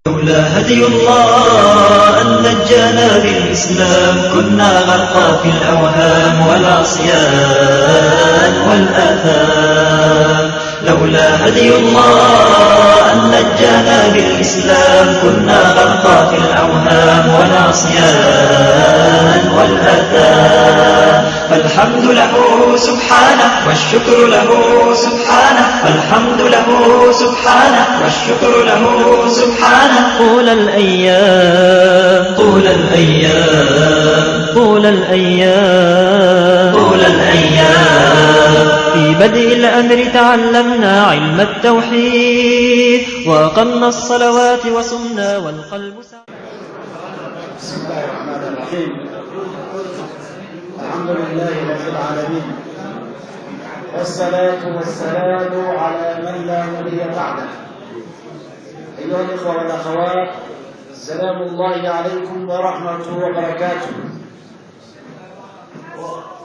لولا هدي الله أن نجانا بالإسلام كنا غرقا في الأوهام والعصيان والآثام. لولا هدي الله أن نجانا بالإسلام كنا غرقا في الأوهام والعصيان والآثام. فالحمد له سبحانه والشكر له سبحانه. فالحمد له سبحانه والشكر له سبحانه. طول الأيام طول الأيام طول الأيام طول الأيام في بدء الأمر تعلمنا علم التوحيد وأقمنا الصلوات وصمنا والقلب سعيد. بسم الله الرحمن الرحيم. الحمد لله رب العالمين والصلاة والسلام على من لا نبي بعده. أيها الإخوة والأخوات، سلام الله عليكم ورحمته وبركاته.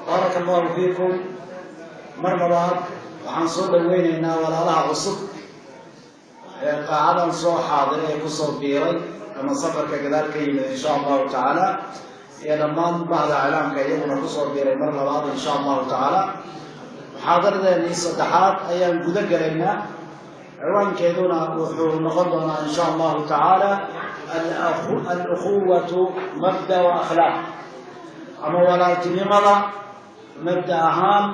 بارك الله فيكم. مرحبا waxaan soo dhaweynaynaa walaalaha cusub ee qaacadan soo xaadiray ee ku soo biiray ama safarka gadaal ka yimid insha allahu tacaala iyo dhammaan bahda iclaamka iyaguna ku soo biiray mar labaad insha allahu tacaala. muxaadaradeennii saddexaad ayaan guda galaynaa. ciwaankeeduna wuxuu noqon doonaa insha allahu tacaala al-ukhuwatu mabda wa akhlaaq, ama walaaltinimada mabda ahaan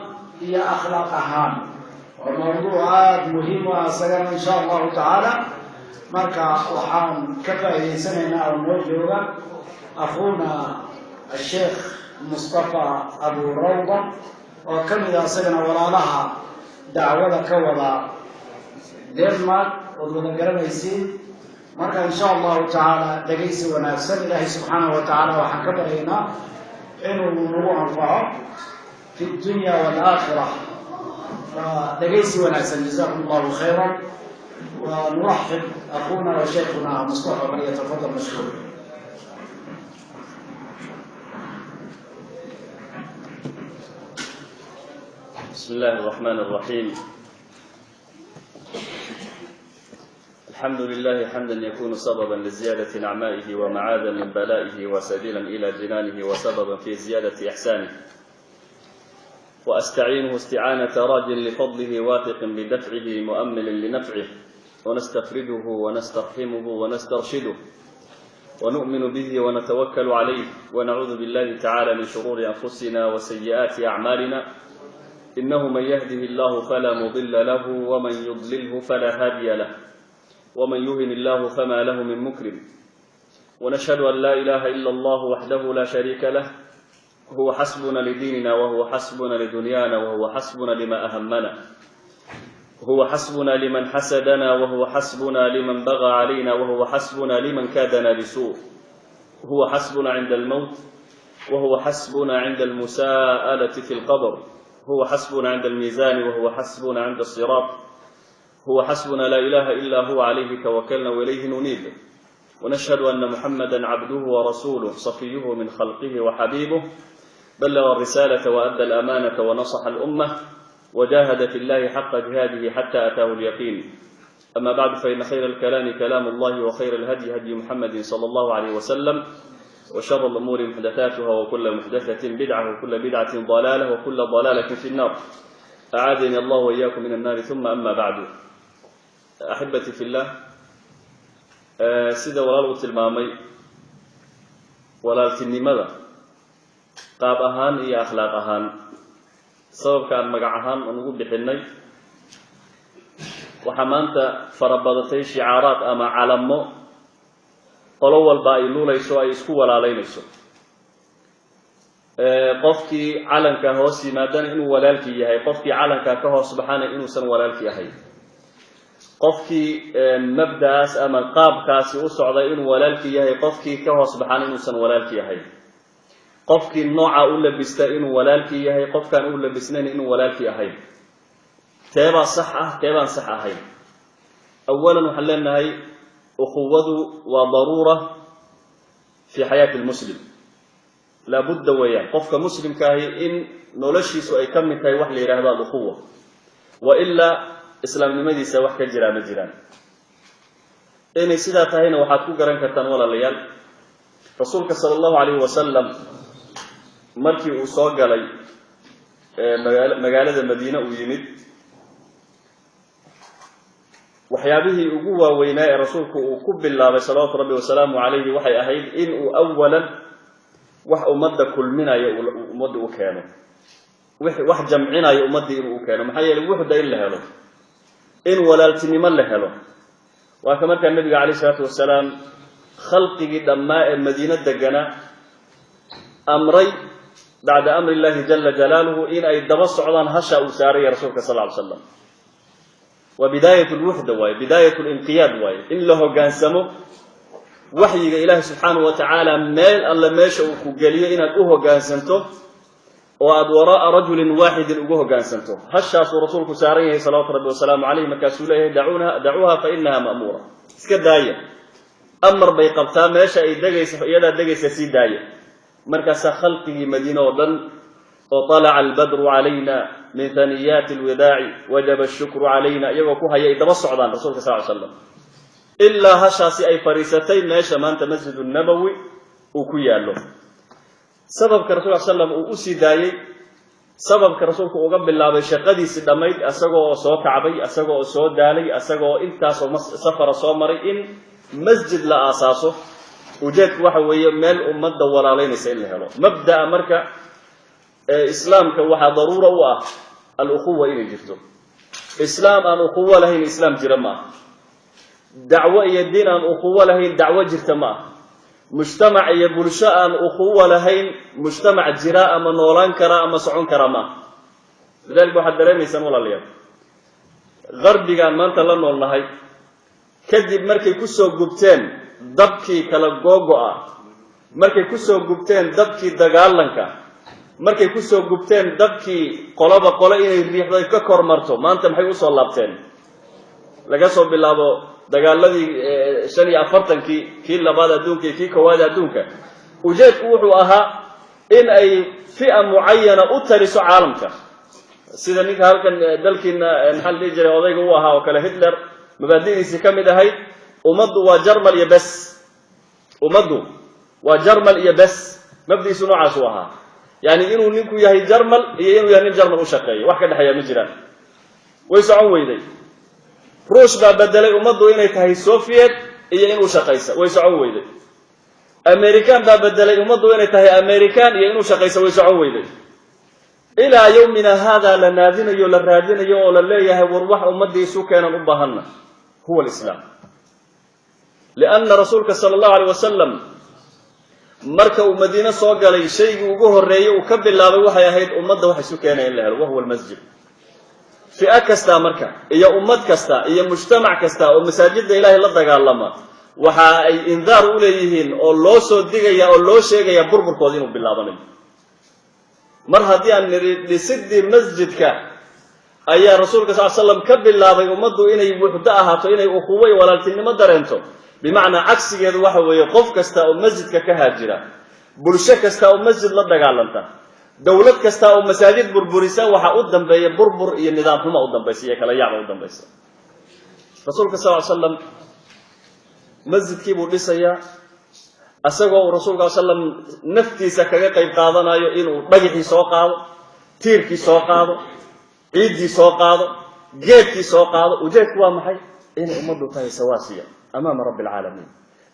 iyo akhlaaq ahaan. waa mawduuc aada muhiim u ah isagana insha allahu tacaala. marka waxaan ka faa'iidaysanaynaa oo noo jooga akhuuna asheekh mustafa abu rawda oo ka mid ah isagana walaalaha dacwada ka wada denmark ood wada garanaysiin. marka insha allahu tacaala dhegaysi wanaagsan. ilaahay subxaanahu wa tacaala waxaan ka baryaynaa inuu nagu anfaco fi dunya waalaakhira. dhegaysi wanaagsan. jazakum allahu khayran. ونرحب أخونا وشيخنا مصطفى فليتفضل مشكور. بسم الله الرحمن الرحيم. الحمد لله حمدا يكون سببا لزيادة نعمائه ومعاذا من بلائه وسبيلا إلى جنانه وسببا في زيادة إحسانه. وأستعينه استعانة راج لفضله واثق بدفعه مؤمل لنفعه. ونستفرده ونسترحمه ونسترشده ونؤمن به ونتوكل عليه ونعوذ بالله تعالى من شرور أنفسنا وسيئات أعمالنا. إنه من يهده الله فلا مضل له ومن يضلله فلا هادي له ومن يهن الله فما له من مكرم. ونشهد أن لا إله إلا الله وحده لا شريك له. هو حسبنا لديننا وهو حسبنا لدنيانا وهو حسبنا لما أهمنا. هو حسبنا لمن حسدنا وهو حسبنا لمن بغى علينا وهو حسبنا لمن كادنا بسوء. هو حسبنا عند الموت وهو حسبنا عند المساءلة في القبر. هو حسبنا عند الميزان وهو حسبنا عند الصراط. هو حسبنا لا إله إلا هو عليه توكلنا وإليه ننيب. ونشهد أن محمدا عبده ورسوله صفيه من خلقه وحبيبه بلغ الرسالة وأدى الأمانة ونصح الأمة وجاهد في الله حق جهاده حتى أتاه اليقين. أما بعد فإن خير الكلام كلام الله وخير الهدي هدي محمد صلى الله عليه وسلم وشر الأمور محدثاتها وكل محدثة بدعة وكل بدعة ضلالة وكل ضلالة في النار. أعاذني الله وإياكم من النار. ثم أما بعد. أحبتي في الله، سيدة walaalgu tilmaamay walaaltinimada qaab ahaan iyo akhlaaq ahaan. sababka aan magac ahaan ugu bixinay waxa maanta farabadatay shicaaraad ama calamo qolo walba ay luulayso ay isku walaalaynayso. qofkii calanka hoos yimaadana inuu walaalkii yahay, qofkii calanka ka hoos baxana inuusan walaalkii yahay. qofkii mabdaas ama qaabkaasi u socday inuu walaalkii yahay, qofkii ka hoos baxana inuusan walaalkii yahay. qofkii nooca u labista inuu walaalkii yahay, qofkaan u labisnayn inuu walaalkii yahay. teebaa sax ah, teebaan sax ahayn. awalan waxaan leenahay ukhuwadu waa daruura fi xayaati lmuslim. laabudda weeyaan qofka muslimkaahi in noloshiisu ay ka mid tahay wax la yidhaahdo alukhuwa. wa ilaa islaamnimadiisa wax ka jiraa ma jiraan. إني سيدا تهين وحاد كو غران كرتان ولا ليال رسولك صلى الله عليه وسلم مركي uu soo galay magaalada Madiina uu yimid waxyaabihii ugu waaweynaa ee rasuulku uu ku bilaabay salaatu rabbi wa salaamu alayhi waxay ahayd in uu awalan wax umada kulminayo umada u keeno wax jamcinayo umada inuu keeno maxay yeelay wuxuu in la helo in walaaltinimo la helo waa kama kan nabiga kaleey salaatu wa salaam khalqigi dhamaa ee Madiina degana amray بعد أمر الله جل جلاله إن أي دبص عضان هشا وساري رسولك صلى الله عليه وسلم وبداية الوحدة واي بداية الانقياد واي إن له كان سمو وحي إله سبحانه وتعالى مال الله ماشى وكجليه إن أوه كان سنته وأد وراء رجل واحد أوه كان سنته هشا رسولك ساري صلى الله عليه وسلم عليه مكاسوله دعوها فإنها مأمورة كداية أمر بيقبتها ماشى يدا دقيس سيد داية مركز خلقه مدينة ودن وطلع البدر علينا من ثنيات الوداع وجب الشكر علينا يوكوها يدبص عضان رسولك صلى الله عليه وسلم إلا هشاسي أي فريستين ماشا ما أنت مسجد النبوي وكويا له سبب كرسول الله صلى الله عليه وسلم وأسي داي سبب كرسولك وقبل الله بشقدي سدميت أساقو صو كعبي أساقو صو دالي أساقو إنتا سفر صومري إن مسجد لا أساسه وجدت وحوي مال أمد ولا علينا سئل هلا مبدأ مركا إسلام كوحة ضرورة واه الأخوة إلى جفته إسلام أن أخوة لهين إسلام جرما دعوة الدين أن أخوة لهين دعوة جرما مجتمع يبلشاء أن أخوة لهين مجتمع جراء من نولان كراء مسعون كرما لذلك واحد دراني سنولا اليوم غربي كان ما أنت لن والله كذب مركي كسو قبتين dabkii kala googo'a markay ku soo gubteen dabkii dagaalanka markay ku soo gubteen dabkii qolaba qolo inay riixday ka kormarto maanta maxay u soo laabteen laga soo bilaabo dagaaladii 45kii kii labaad adduunka kii koowaad adduunka ujeedku wuxuu ahaa in ay fi'a muayyana u tariso caalamka sida ninka halkan dalkiina maxal jiray odayga uu ahaa oo kale Hitler mabaadidiisa kamid ahayd umadu waa Jarmal iyo bas umadu waa Jarmal iyo bas mabdiisu noocaas u ahaa yani inuu ninku yahay Jarmal iyo inuu yahay nin Jarmal u shaqeeyo wax ka dhaxaya ma jiraan way socon weyday Ruush baa bedelay umadu inay tahay Soviet iyo inuu shaqeeyso way socon weyday American baa bedelay umadu inay tahay American iyo inuu shaqeeyso way socon weyday ila yawmina hada la naadinayo la raadinayo oo la leeyahay war wax umadiisu keenan u baahanna huwa al-islam لأن رسولك صلى الله عليه وسلم مركه مدينة صوغ لي شيء وجوه الرئي وكبل الله وحي هيد أمده وحي سكانه إلا وهو المسجد في أكستا مركه هي أمد كستا هي مجتمع كستا ومساجد إله الله قال لما وحا إنذار أوليهن أو الله صدقه أو الله شيء يبربر قوضين بالله بني مرها دي أن لسد مسجدك أي رسولك صلى الله عليه وسلم كبل الله أمده إنه وحدها إنه أخوي ولا تنمى درنته بمعنى عكس جد واحد ويقف كستا أو مسجد كهاجرة برشة كستا أو مسجد لا دجالنتا دولة كستا أو مساجد بربريسا وحقدم بي بربر النظام هما قدام بيسية كلا يعمل قدام بيسية رسولك صلى الله عليه وسلم مسجد كي بربريسا أسقوا رسولك صلى الله عليه وسلم نفتي سكجة قيب قاضنا إنه بجحي سوقاض تيركي سوقاض عيدي سوقاض جيتي سوقاض وجيت وامحي إن أمده تاي سواسية أمام رب العالمين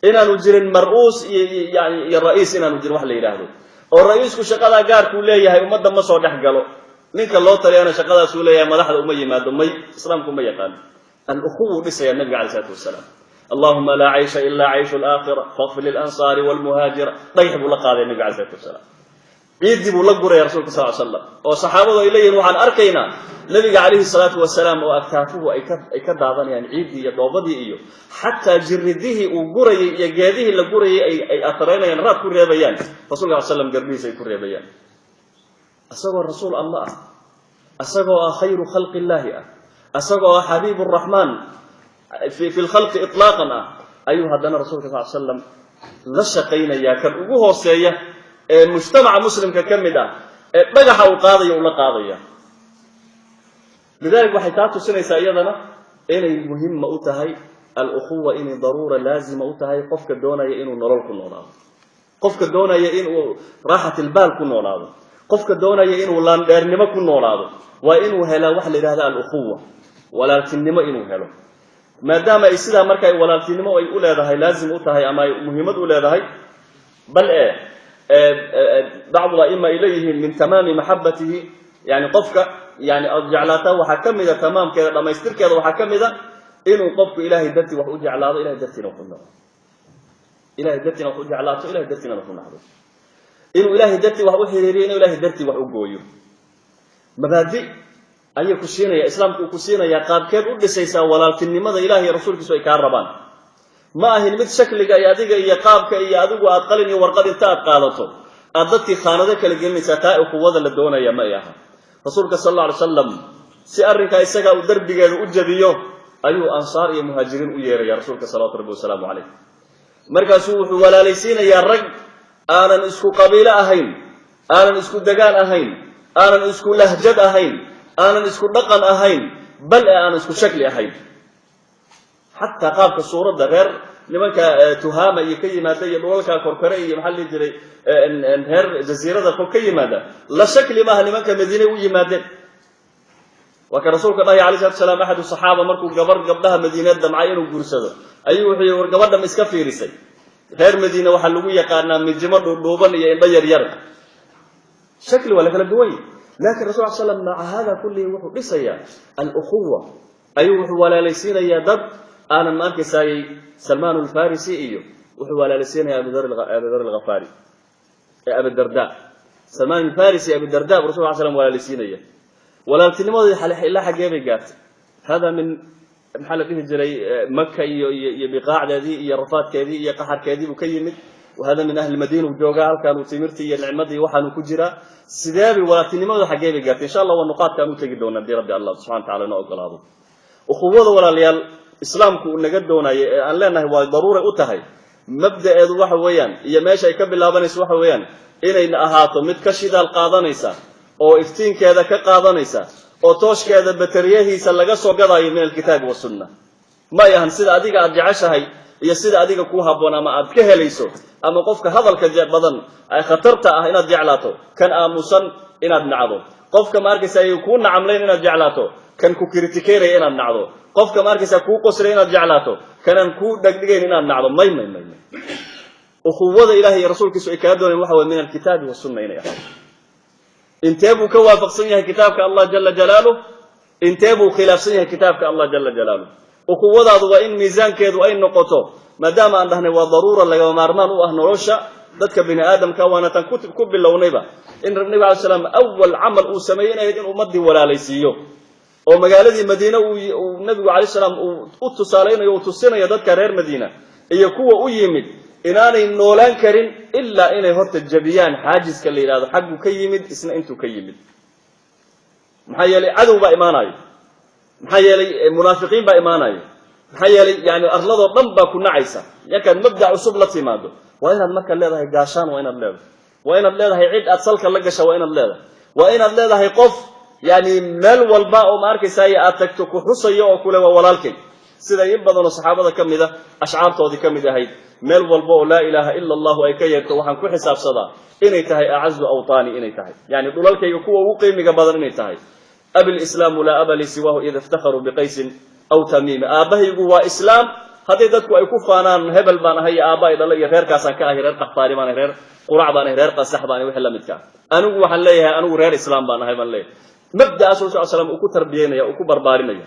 إن نجر المرؤوس يعني الرئيس إن نجر واحد يراهده الرئيس كشقلا جار كلية هي أمده ما صار يحجله نك الله ترى أنا شقلا سولية ما لحد أمي ما دمي إسلامكم ما يقال الأخوة بس يا النبي عليه الصلاة والسلام اللهم لا عيش إلا عيش الآخرة فاغفر للأنصار والمهاجر طيب ولا قال النبي عليه الصلاة والسلام عيد بولقر يا رسول الله صلى الله عليه وسلم وصحابه إليه وعن أركينا النبي عليه الصلاة والسلام وأكتافه أي كذابا يعني عيد يضوبدي إياه حتى جرده وجري يجاده لجري أي أثرين ينرى كل بيان رسول الله صلى الله عليه وسلم قربي سيكون بيان أسوى الرسول الله أسوى خير خلق الله أسوى حبيب الرحمن في الخلق إطلاقا أيها دنا رسول الله صلى الله عليه وسلم لا شقينا يا كرؤوه سيء مجتمع مسلم ككمدا بجح وقاضي ولا قاضية لذلك وحيتاتو سنة سيدنا إنه مهم أوتهاي الأخوة إن ضرورة لازم أوتها قفك دونا إنه نرول كنا قفك دونا إنه راحة البال كنا ناضو قفك دونا إنه لانما كنا ناضو وإنه هلا وحل هذا الأخوة ولكن ما إنه هلا ما دام إسلا مركا ولكن ما يقول هذا لازم أوتها أما مهمة ولا هذا بل بعض الأئمة إليه من تمام محبته يعني قفك يعني جعلاته وحكم إذا تمام كذا لما يستر كذا وحكم إذا إنه قفك إلهي دتي وحوجي على هذا إلهي دتي نقولنا إلهي دتي وحوجي على هذا إلهي دتي نقولنا إنه إلهي دتي وحوحيرين إلهي دتي وحوجويه مبادئ أي كسينا يا إسلام كسينا يا قاب كيف أقول سيسا ولكن لماذا إلهي رسولك سوي كهربان ما هي نمت شكلك يا ديك يا قابك يا أدوك وأتقلني ورقد انتهت قالته أضدتي خاندك لجنة ساتاء وقوة للدونة يا ماياها رسولك صلى الله عليه وسلم سأرك إسقى ودربك الأجديو أيو أنصار يا مهاجرين ويا يا رسولك صلى الله عليه وسلم عليه مركز ولا ليسين يا رج أنا نسكو قبيلة أهين أنا نسكو دجال أهين أنا نسكو لهجة أهين أنا نسكو دقن أهين بل أنا نسكو شكل أهين حتى قابك الصورة ده غير لمنك تهامة يكي مادة يدولك كوركري محل جري انهر جزيرة ده كي مادة لا شكل ما لمنك مدينة وي مادة وكان رسولك الله عليه الصلاة والسلام أحد الصحابة مركو قبر قبلها مدينة دمعين وقرسة أيوه ورقبر دم إسكافي رسي غير مدينة وحلوية قارنا من جمر ودوبان ينبير يرق شكل ولا كلا دوي لكن الرسول صلى الله عليه وسلم مع هذا كله وحو بسيا الأخوة أيوه ولا ليسين يا دب أنا ما أنك ساي سلمان الفارسي إيو وحو ولا ليسين يا أبي ذر الغفاري يا أبي الدرداء سلمان الفارسي يا أبي الدرداء والرسول صلى الله عليه وسلم ولا ليسين يا ولا تلمذ إلا حاجة قات هذا من محل فيه جري مكة يبقاع ذي يرفات كذي يقحر كذي وكيمد وهذا من أهل المدينة وجوجال كانوا تمرتي العمدي وحنو كجرا سدابي ولا تلمذ حاجة قات إن شاء الله والنقاط كانوا تجدون بدي ربي الله سبحانه وتعالى نقول هذا أخوة ولا ليال إسلام كنا جدونا أن لنا هو ضرورة أتهي مبدأ الروح ويان هي ماشي يكمل لابنس روح ويان إن أهاتو متكشد القاضنيسا أو إفتين كذا كقاضنيسا أو توش كذا بتريه سلجا سوقضاي من الكتاب والسنة ما يهنسد أديك أرجعش هاي يسد أديك كوها بنا ما أبكه ليسو أما قفك هذا الكجاب بدن خطرت إن جعلاته كان آموسن إن نعضو قفك مارك سيكون عملين إن جعلاته كان كوكريتيكير إن نعضو قفك مارك سيكون قصر إن جعلاته كان كو دقيقين إن نعضو ما أخوة إلهي رسولك سوء كادون وحوى من الكتاب والسنة إن يحب انتبهوا كوافق سنها كتابك الله جل جلاله انتبهوا خلاف سنها كتابك الله جل جلاله وقوة هذا وإن ميزان كذا وإن نقطه ما دام عندنا وضرورة لجوا مارمان وأهل رشة ذاتك بني آدم كوانا تنكتب كب اللونيبة إن النبي عليه السلام أول عمل أسمينا يدين أمدي ولا ليسيو ومجالدي مدينة والنبي عليه السلام أتصالين يوتصينا يدك كرير مدينة يكوا أيمد إناني نولان كرين إلا إني هرت الجبيان حاجز كالليل هذا حقه كيمد إسنا أنتو كيمد محيالي عدو بإيماناي محيالي منافقين بإيماناي محيالي يعني أغلظ ضمبا كنا عيسى يكن مبدأ عصب لطيماده وإن المكة الليلة هي قاشان وإن الليلة هي عيد أتصلك اللقشة وإن الليلة هي قف يعني مال والباء وماركي سيئاتك حصي وكل وولالكي سيدا يبضن الصحابة كم ذا أشعار توضي كم ذا هيد مال والباء لا إله إلا الله أي كيرك وحن كل حساب صدا إني تهي أعز أوطاني إني تهي يعني دولالك يكوى وقيم قبضن إني تهي أبي الإسلام لا أبا لي سواه إذا افتخروا بقيس أو تميم آبه يقوى إسلام هذا ذاتك ويكفانا هبل بان هي آباء إذا لا يغير كاسان كاهير قحطاري بان غير قرع بان غير قصح بان وحلا متكا أنو وحن ليها أنو غير إسلام بان هاي بان ليه مبدأ أسول صلى الله عليه وسلم أكو تربيينا أكو بربارينا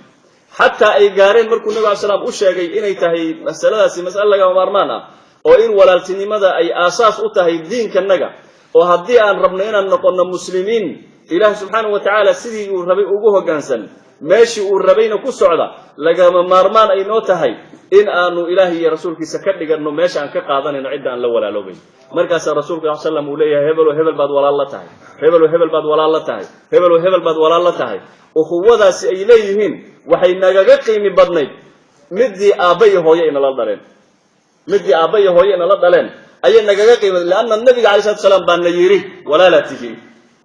حتى أي قارين مركو النبي عليه السلام أشياء إني تهي مسألة لغا ومارمانا وإن ولالتني ماذا أي أساس أتهي الدين كالنغا وهدي أن ربنا أن نقولنا مسلمين إله سبحانه وتعالى سيدي وربي أقوه قانسا ماشي وربينا كسعدا لغا مارمان أي نوتهي إن أنه إلهي رسولك سكرلك أنه ماشي عن كقاضان نعد أن لولا لوبين مركز رسولك صلى الله عليه وسلم وليه هبل بعد ولا الله تهي هبل بعد ولا الله تهي هبل بعد ولا الله تهي وخوضا سإليهن وحي نغاقا قيمي بدني مدي آبي هوية إن الله دلين مدي آبي هوية إن الله دلين أي نغاقا قيمي لأن النبي عليه الصلاة والسلام بان نيري ولا لا تهين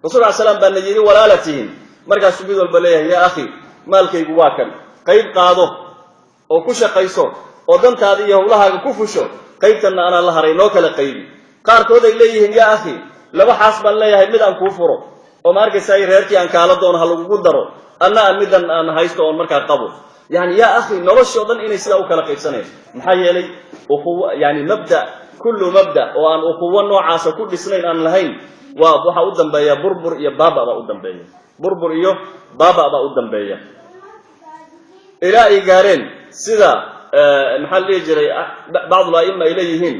رسول عليه السلام بان نيري ولا لا تهين مركز سبيد البليه يا أخي مالك يقواكا قيب قاضو أو كشا قيسو oo dantaada iyo howlahaaga ku fusho qaybtanna anaa la haray noo kala qaybi qaarkood ay leeyihiin yaa akhi laba xaas baan leeyahay mid aan kuu furo oo ma arkaysaa reerkii aan kaala doono ha lagugu daro anna aan midan aan haysto oon markaa qabo yani yaa akhi noloshoo dhan inay sidaa u kala qaybsanayso maxaa yeelay ukhuwa yani kullu mabda oo aan ukhuwo noocaasa ku dhisnayn aan lahayn waxa u dambeeya burbur iyo baaba baa u dambeeya burbur iyo baaba baa u dambeeya ilaa ay gaareen sida maxaa la dhihi jiray bacd al-a'imma ay leeyihiin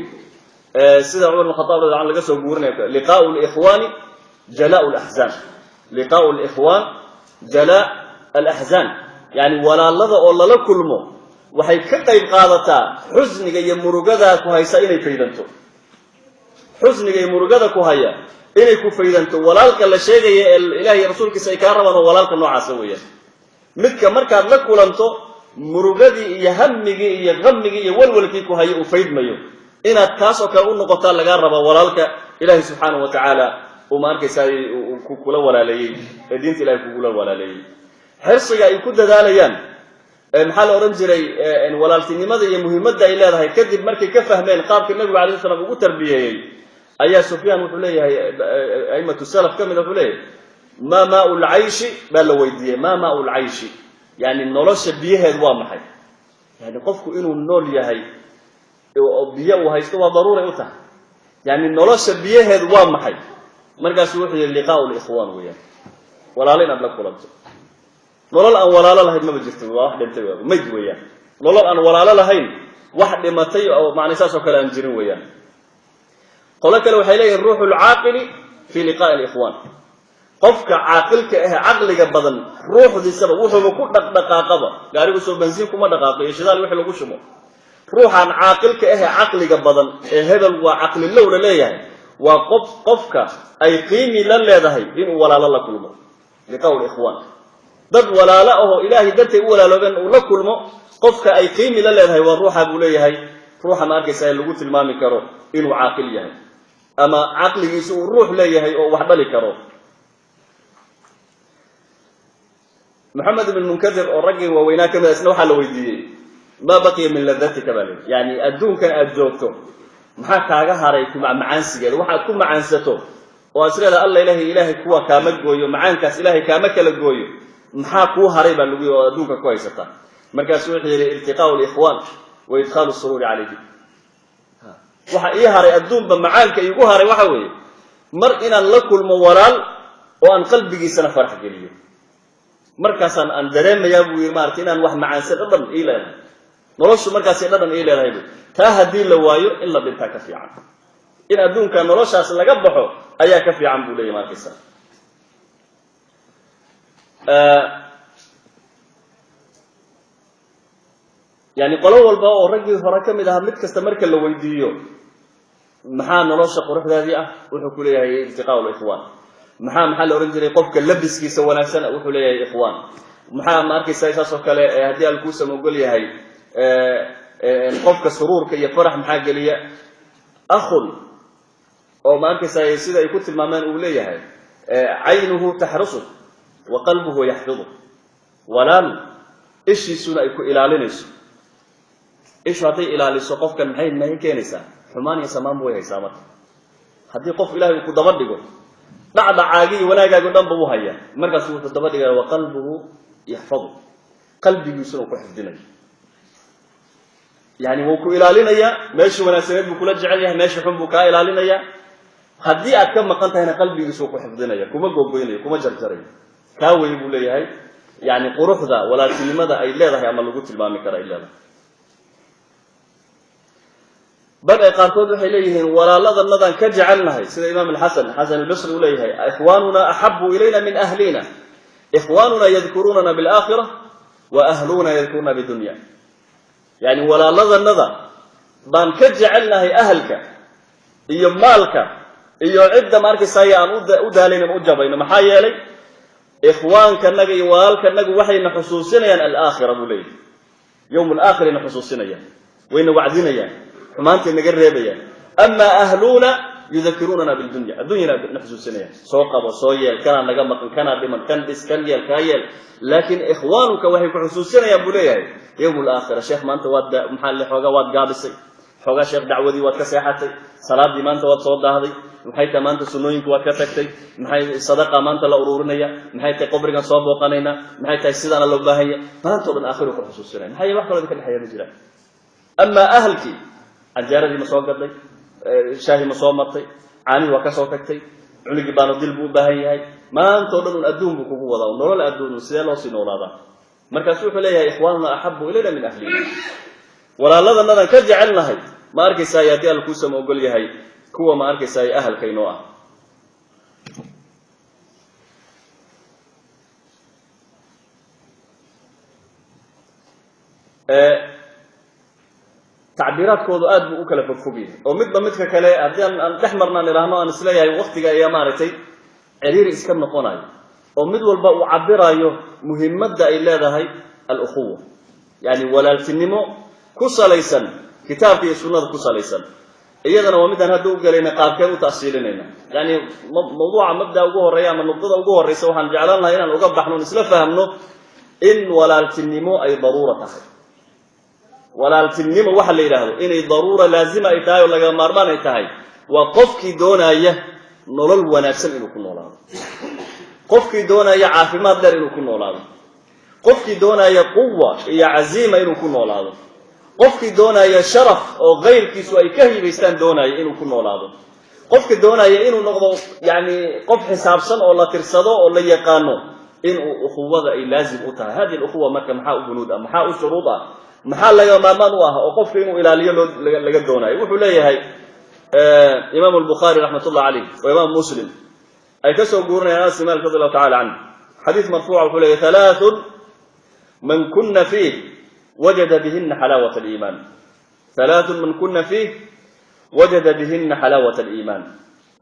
sida Umar ibn Khattab radiyallahu anhu laga soo guurinayo liqaa'u al-ikhwani jala'u al-ahzan liqaa'u al-ikhwan jala' al-ahzan yani walaalada oo lala kulmo waxay ka qayb qaadataa xusniga iyo murugada ku haysa inay faydanto xusniga iyo murugada ku haya inay ku faydanto walaalka la sheegaya ee Ilaahay rasuulkiisa ay ka rabaan walaalka noocaas weeyaan midka markaad la kulanto murugadii iyo hammigii iyo qammigii iyo walwalkii ku haya u faydmayo inaad taas oo kale u noqotaa laga raba walaalka Ilaahay subhanahu wa ta'ala oo ma arkaysaa ku kula walaaleeyay ee diinta Ilaahay ku kula walaaleeyay xirsiga ay ku dadaalayaan maxaa la oran jiray walaaltinimada iyo muhiimadda ay leedahay kadib markay ka fahmeen qaabka Nabiga Calaysay salaam ugu tarbiyeeyay ayaa Sufyaan wuxuu leeyahay aymatu salaf kamid wuxuu leeyahay ma ma'ul 'ayshi bal waydiye ma ma'ul 'ayshi yani nolosha biyaheed waa maxay yani qofku inuu nool yahay oo biyo uu haysto waa daruuri u tahay yani nolosha biyaheed waa maxay markaas wuxuu yiri liqaa'u al-ikhwan weeyaan walaalin aad la kulanto nolol aan walaalo lahayn ma jirto waa wax dhintay waa mid weeyaan nolol aan walaalo lahayn wax dhimatay oo macnaheedu kale aan jirin weeyaan qolo kale waxay leeyihiin ruuxul aaqili fi liqaa'i al-ikhwan qofka aaqilka aqliga badan ruuxdiisaba wuxuu ku dhaqdhaqaaqaba gaarigu soo bensiin kuma dhaqaaqo shidaal wixii lagu shubo ruuxan aaqilka aqliga badan ee hebel waa aqli low la leeyahay waa qofka ay qiimi la leedahay inuu walaalo la kulmo liqaa'i al-ikhwan dad walaalo oo Ilaahay dadtay u walaaloogan oo la kulmo qofka ay qiimi la leedahay waa ruuxa buu leeyahay ruuxa ma arkaysaa lagu tilmaami karo inuu aaqil yahay ama aqligiisu uu ruux leeyahay oo wax dhali karo Muhammad ibn Munkadir oo ragii waaweyna kamid isna waxa la weydiiyay ma baqiya min ladatika bali yani adduunkan aad joogto maxaa kaaga haray ku macaansigeeda waxaad ku macaansato oo asreeda Allah Ilaahay kuwa kaama gooyo macaankaas Ilaahay kaama kala gooyo maxaa ku haray baa lagu oo adduunka ku haysata markaas wuxuu yiri iltiqaa'u al-ikhwan wa idkhalu as-surur alayhi waxa ii haray adduunba macaanka iigu haray waxa weeye mar inaan la kulmo walaal oo aan qalbigiisana farx geliyo markaas aan dareemayaa buu yiri maartii inaan wax macaan dhadhan ii leeyahay noloshu markaas dhadhan ii leeyahay taa hadii la waayo in la dhinta ka fiican in adduunka noloshaas laga baxo ayaa ka fiican buu leeyahay markiisa yani qolo walba oo ragii hore kamid ah mid kasta marka la weydiiyo maxaa nolosha quruxdaadii ah wuxuu ku leeyahay iltiqaa'u al-ikhwan maxaa la oran jiray qofka labiskiisa wanaagsan wuxuu leeyahay ikhwan maxaa ma arkaysaa isaas oo kale hadii aan ku samogol yahay qofka suruurka iyo farax maxaa galiya akhul oo ma arkaysaa sida ay ku tilmaamaan uu leeyahay aynuhu tahrusu wa qalbuhu yahfidu walal ishiisuna ay ku ilaalinayso ishu haday ilaaliso qofkan maxay keenaysaa xumaan iyo samaan way haysaa marka hadii qof Ilaahay ku daba dhigo dhacdacaagi wanaagaagu dhanba uu haya markaas uu daba dhigaa wa qalbuhu yahfadu qalbigiisu ku xifdinay yani wuu ku ilaalinaya meesha wanaagsan buu kula jecel yahay meesha xun buu ka ilaalinaya hadii aad ka maqan tahayna qalbigiisu ku xifdinaya kuma gogoynayo kuma jarjarayo ka way buu leeyahay yani quruxda walaaltinimada ay leedahay ama lagu tilmaami karo ay leedahay bal ay qaarkood waxay leeyihiin walaaladanadan ka jecelnahay sida Imaam al-Hasan al-Basri uu leeyahay ikhwanuna ahabbu ilayna min ahlina ikhwanuna yadhkuruna bil akhirah wa ahluna yadhkuruna bid dunya yani walaaladannada baan ka jecelnahay ahlka iyo maalka iyo cidda markaysaa aan u daalayna u jabayno maxaa yeelay ikhwaankanaga iyo walaalkanaga waxayna xusuusinayaan al-aakhirah buu leeyahay yawm al-aakhirina xusuusinayaan wayna wacdinayaan xumaanta naga reebayaan amma ahluna يذكروننا بالدنيا الدنيا نحسو سنة سوق وصويل كان نجمع كان دم كان ديس كان يل كايل لكن إخوانك وهي بحسو سنة يا بوليه يوم الآخرة شيخ ما أنت واد محل حاجة واد قابسي حاجة شيخ دعوتي واد كسيحتي صلاة دي ما أنت واد صوت هذه محيط ما أنت سنوينك واد كتكتي محيط صدقة ما أنت لأورورنيا محيط قبرك صوب وقنينا محيط السيدنا اللباهية ما أنت من آخره بحسو سنة محيط واحد ولا كان حياة مجرى أما أهلك الجارة دي مسوق قدي شاهي مسوق مرتي عاني وكسو تكتي علقي بانو دلبو باهي ما أنت ودن أدون بكوكو وضع ونرى الأدون وسيال وصينو راضا مركز سوف إليها إخواننا أحب إلينا من أهلنا ولا لذا أننا كجعلنا هاي ما أركي ساياتي الكوسة وقل لي هاي كوة ما أركي ساي أهل كينوها تعبيرات كودو آد بأوكلا فكوبين ومدبا مدكا كلا أن تحمرنا نراهنو أن سلايا وقتك يا مارتي عريري إسكام نقوناي ومدول بقى عبرايو مهمة إلا هاي الأخوة يعني ولا التنمو كسا ليسن كتاب في السنة كسا ليسن إيضا ومدن هدو قالينا قابكين وتأصيلنا يعني موضوع مبدأ وقوه الرياء من نقطة وقوه الرئيس وحن جعلنا هنا نقبح نسلا فهمنه إن ولا التنمو أي ضرورة ولا التنمو وحل إلهه إن ضرورة لازمة إتاي ولا مرمان إتاي وقفك دون أيه نلل ونفسن إنه كنا ولا qofkii doonaya caafimaad dar inuu ku noolaado qofkii doonaya quwwa iyo caziima inuu ku noolaado qofkii doonaya sharaf oo qeyrkiisu ay ka hiibaystaan doonaya inuu ku noolaado qofkii doonaya inuu noqdo yani qof xisaabsan oo la tirsado oo la yaqaano inuu ukhuwada ay laazim u tahay hadi ukhuwa marka maxaa u bunuud ah maxaa u shuruud ah maxaa laga maarmaan u ah oo qofku inuu ilaaliyo laga doonayo wuxuu leeyahay imaam al-Bukhari rahmatullah alayhi wa imaam Muslim أي كسر قرنا ناس مالك رضي الله تعالى عنه حديث مرفوع وحوله 3 من كن فيه وجد بهن حلاوة الإيمان 3 من كن فيه وجد بهن حلاوة الإيمان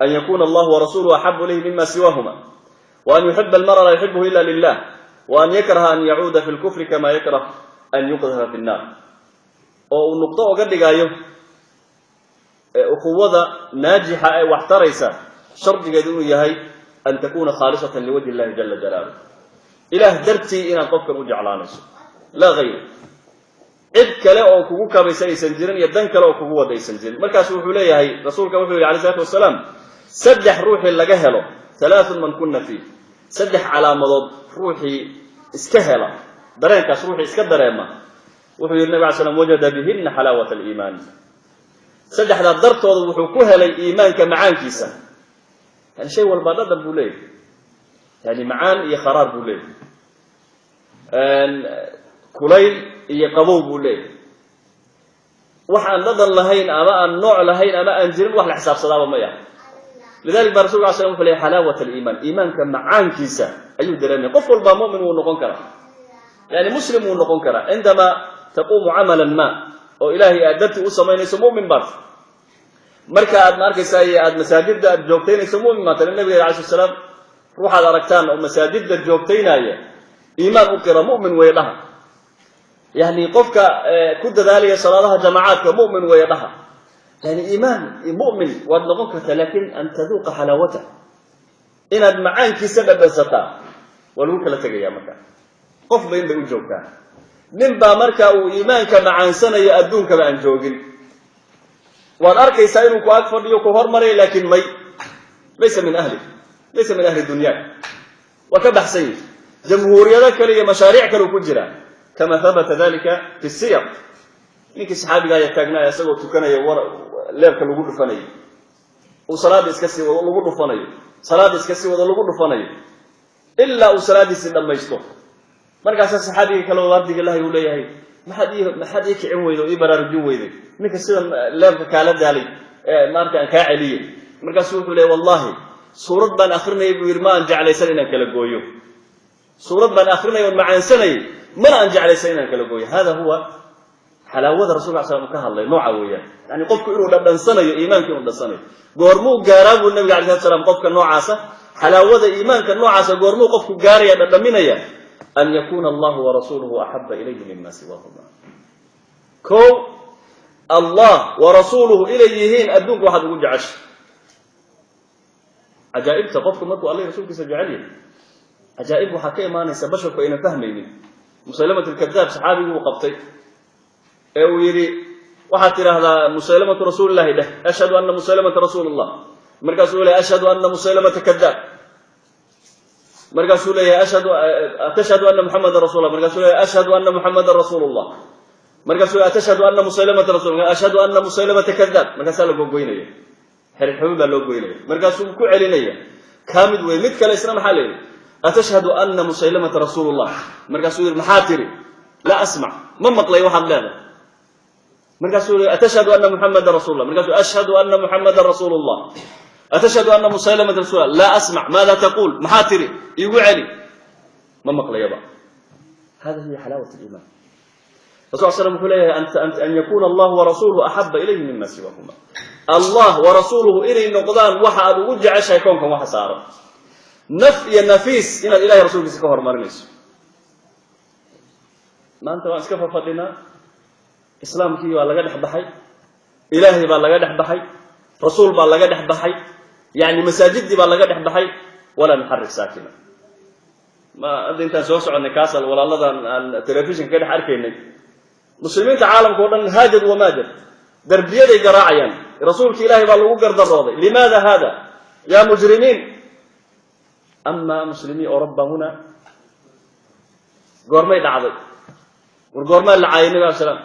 أن يكون الله ورسوله أحب إليه مما سواهما وأن يحب المرء لا يحبه إلا لله وأن يكره أن يعود في الكفر كما يكره أن يقذف في النار والنقطة وقد قايم أخوة ناجحة واحترسة شرط جدول يهي أن تكون خالصة لوجه الله جل جلاله إله درتي إن قفك مجعلانس لا غير عبك لا أو كوكا بيسي سنجرين يدنك لا أو كوكا بيسي سنجرين مركز وحولي هي رسولك وحولي عليه الصلاة والسلام سدح روحي اللي جهله 3 من كنا فيه سدح على مضض روحي اسكهله درينكاس روحي اسكدريما وحولي النبي عليه السلام وجد بهن حلاوة الإيمان سدح ذا درت وحكوها للإيمان كمعان كيسا يعني شيء والبلد بوليه يعني معان يخرار بوليه كليل يقبو بوليه وحن نظر لهين أما النوع لهين أما أنجرين وحل حساب صلاة ومياه لذلك برسول الله صلى الله عليه وسلم حلاوة الإيمان إيمان كمعان كيسا أيها دراني قفل بمؤمن ونقنكرا يعني مسلم ونقنكرا عندما تقوم عملا ما وإلهي أدبت أسمين يسموه من برد marka aad markaysaa aad masaajidda aad joogteynayso muumin ta nabiga sallallahu alayhi wasallam ruuxa aragtaan oo masaajidda joogteynaya iimaan u qira muumin weedaha yani qofka ku dadaalaya salaadaha jamaacadka muumin weedaha yani iimaan muumin wad noqon kartaa laakiin an taduqa halawata inaad macaankiisa dhadhansata walu kala tagaya marka qof bay u joogtaa nin baa marka uu iimaanka macaansanayo adduunka baan joogin وأن أركي سائل وأكفر يكهر مري لكن مي ليس من أهل الدنيا وكبح سيد جمهورية كلية مشاريع كانوا كجرا كما ثبت ذلك في السياق إنك الصحابي لا يتاقنا يسوي تكنا يورا لير كانوا يقولوا فني وصلاة إسكسي والله يقولوا فني صلاة إسكسي والله يقولوا فني إلا وصلاة إسلام ما يستوه مركز الصحابي كانوا واردي الله يوليه ما حد يكعم ويدو يبرر جو ويدو ninka sida leebka kala daalay markaan ka celiyo markaas wuxuu leeyahay wallahi suurad baan akhrinay buu irmaan jaclaysan inaan kala gooyo suurad baan akhrinay oo macaansanay mana aan jaclaysan inaan kala gooyo hada huwa halawada rasuulka sallallahu alayhi wasallam ka hadlay nooca weeyaan yani qofku inuu dhadhansanayo iimaanka inuu dhadhansanayo goormuu gaaraa buu nabiga sallallahu alayhi wasallam qofka noocaasa halawada iimaanka noocaasa goormuu qofku gaaraya dhadhaminaya an yakuna allah wa rasuluhu ahabba ilayhi mimma siwahuma ko الله ورسوله إليهين أدونك واحد يقول جعش عجائب تقفكم مركو الله رسولك سجعليه عجائب وحكي ما ننسى بشر فإن فهميني مسيلمة الكذاب صحابي وقبطي ويري وحتى هذا مسيلمة رسول الله ده أشهد أن مسيلمة رسول الله مركز سؤالي أشهد أن مسيلمة كذاب مركز سؤالي أتشهد أن محمد رسول الله مركز سؤالي أشهد أن محمد رسول الله مركز سؤالي أتشهد أن مسيلمة رسول الله أشهد أن مسيلمة كذاب مركز سؤالي قوينية حريق حبيبا لو قوينية مركز سؤالي كعلينية كامد ويمتك الإسلام حالي أتشهد أن مسيلمة رسول الله مركز سؤالي محاتري لا أسمع من مقلي واحد لانا مركز سؤالي أتشهد أن محمد رسول الله مركز سؤالي أشهد أن محمد رسول الله أتشهد أن مسيلمة رسول الله لا أسمع ماذا تقول محاتري يقول علي من مقلي يبا هذا هي حلاوة الإيمان رسول الله صلى الله عليه وسلم أن يكون الله ورسوله أحب إليه مما سواهما الله ورسوله إليه نقضان وحا وجع شيكونكم وحا سارا نفي النفيس إن الإله رسولك سكفر مرميس ما أنت واسكفر فضلنا إسلام كي والله قد حبحي إلهي بالله قد حبحي رسول بالله قد حبحي يعني مساجد بالله قد حبحي ولا نحرك ساكنة ما أدري أنت سوسع النكاسل ولا الله التلفزيون كده حركيني مسلمين تعالم كورن هاجد وماجد دربية جراعيا رسولك إلهي بالله وقرد الراضي لماذا هذا يا مجرمين أما مسلمي أوروبا هنا قرما يدعضي والقرما اللي عايني عليه السلام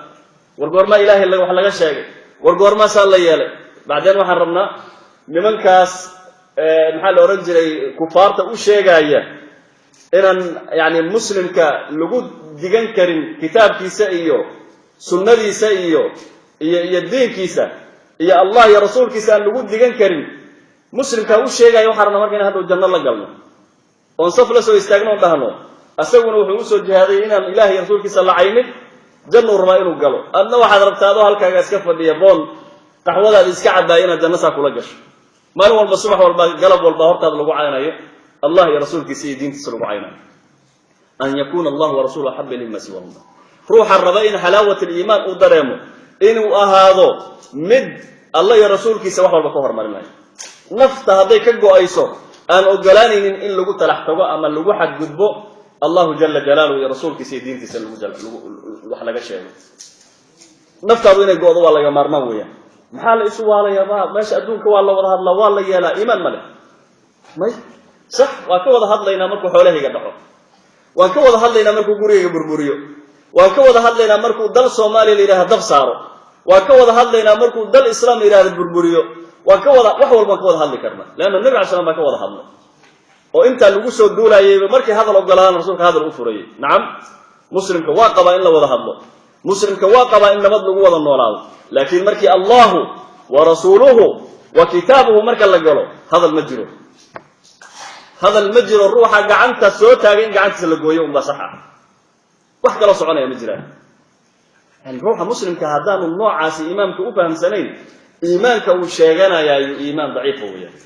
والقرما إلهي اللي وحلقا الشاقي والقرما سال الله يالي بعدين وحرمنا لمن كاس محل أورنجري كفارة وشيقايا إن يعني المسلم كاللقود ديجان كريم كتاب كيسا إيو سنة كيسا إيو يدين كيسا يا الله يا رسول كيسا اللقود ديجان كريم مسلم كوشيقايا وحرمنا مركنا هذا الجنة الله قلنا ونصف لسو يستغنون دهنو أسوونه وحوسو جهادين أن إلهي رسول كيسا الله عينك جنة ورمائنو قالوا أنه واحد ربطادو هالكا اسكفر ليبون تحوالها الإسكاعد باينا الجنة ساكو لقش ما هو البصبح والقلب والبهور تضلقوا عينا الله يا رسول كيسي دين تسلقوا عينا أن يكون الله ورسوله أحب إليه ما سواهما روح الربائن حلاوة الإيمان ودريمه إنه أهاضو مد الله يا رسول كيسي وحوال بكوهر مرمي نفط هذي كجو أيسو أن أقلاني إن لقو تلحتوا أما لقو حد قدبو الله جل جلاله يا رسول كيسي دين تسلقوا جل وحلقة شيء نفط هذي نجو أضوا الله يا مرموية محل إسوا الله يا باب ماش أدونك والله وضع الله والله يلا إيمان مله ما صح وكوض هذا لنا مركو حوله يقدحه وكوض هذا لنا مركو قريه بربريو وكوض هذا لنا مركو دل صومالي اللي له دف صاره وكوض هذا لنا مركو دل إسلام اللي له بربريو وكوض وحول ما كوض هذا كرنا لأن النبي عليه الصلاة والسلام ما كوض هذا وأنت اللي قصو الدولة مركي هذا لو قال أنا رسولك هذا الأفري نعم مسلم كواقبة إلا وضع هذا مسلم كواقبة إلا مضلق وضع النورال لكن مركي الله ورسوله وكتابه مركي اللي قالوا هذا المجرور هذا المجرور الروح قعنت صوتها قعنت سلقويه وما صحة واحد لو صعنا يا مجرى يعني روح مسلم كهدان النوع عاسي إمامك أفهم سنين إيمانك وشيغانا يا إيمان ضعيف هو يعني.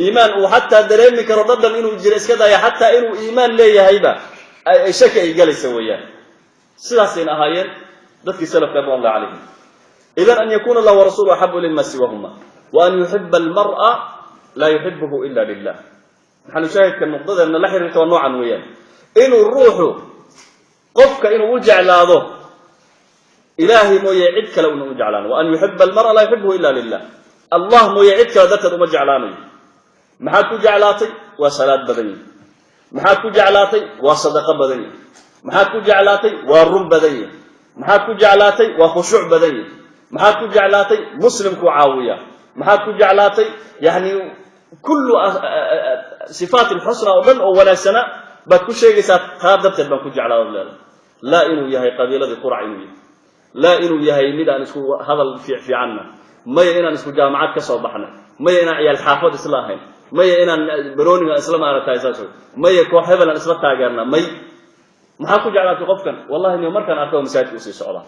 إيمان وحتى دريمك ردد إنه يجلس كذا حتى إنه إيمان ليه هيبة أي شك يجلس سويا سلاسين أهايين ذاتك سلف كبر الله عليهم إذن أن يكون الله ورسوله أحب لما سواهما وأن يحب المرأة لا يحبه إلا لله نحن نشاهد كالنقطة أن الله يريد نوعا وياه إنه الروح قفك إنه وجع لاضه إلهي مو يعدك لو إنه وجع لانه وأن يحب المرأة لا يحبه إلا لله الله مو يعدك ذاته وجع لانه محاك جعلاتي وصلاة بدني محاك جعلاتي وصدقة بدني محاك جعلاتي والرم بدني محاك جعلاتي وخشوع بدني محاك جعلاتي مسلم كعاوية محاك جعلاتي يعني كل صفات الحسنى ومن أول سنة بكل شيء هذا تبان كجعلات لا إنه يهي قبيلة قرع إنه لا إنه يهي مدى نسكو هذا في عنا ما ينا نسكو جامعات كصوبحنا ما ينا عيال حافظ إصلاحين ما ينا بروني إسلام على تايساسو ما يكو حبل إسلام تاجرنا ما محاكو جعلات قفكن والله إنه مركن أكو مساعد وسي سعلا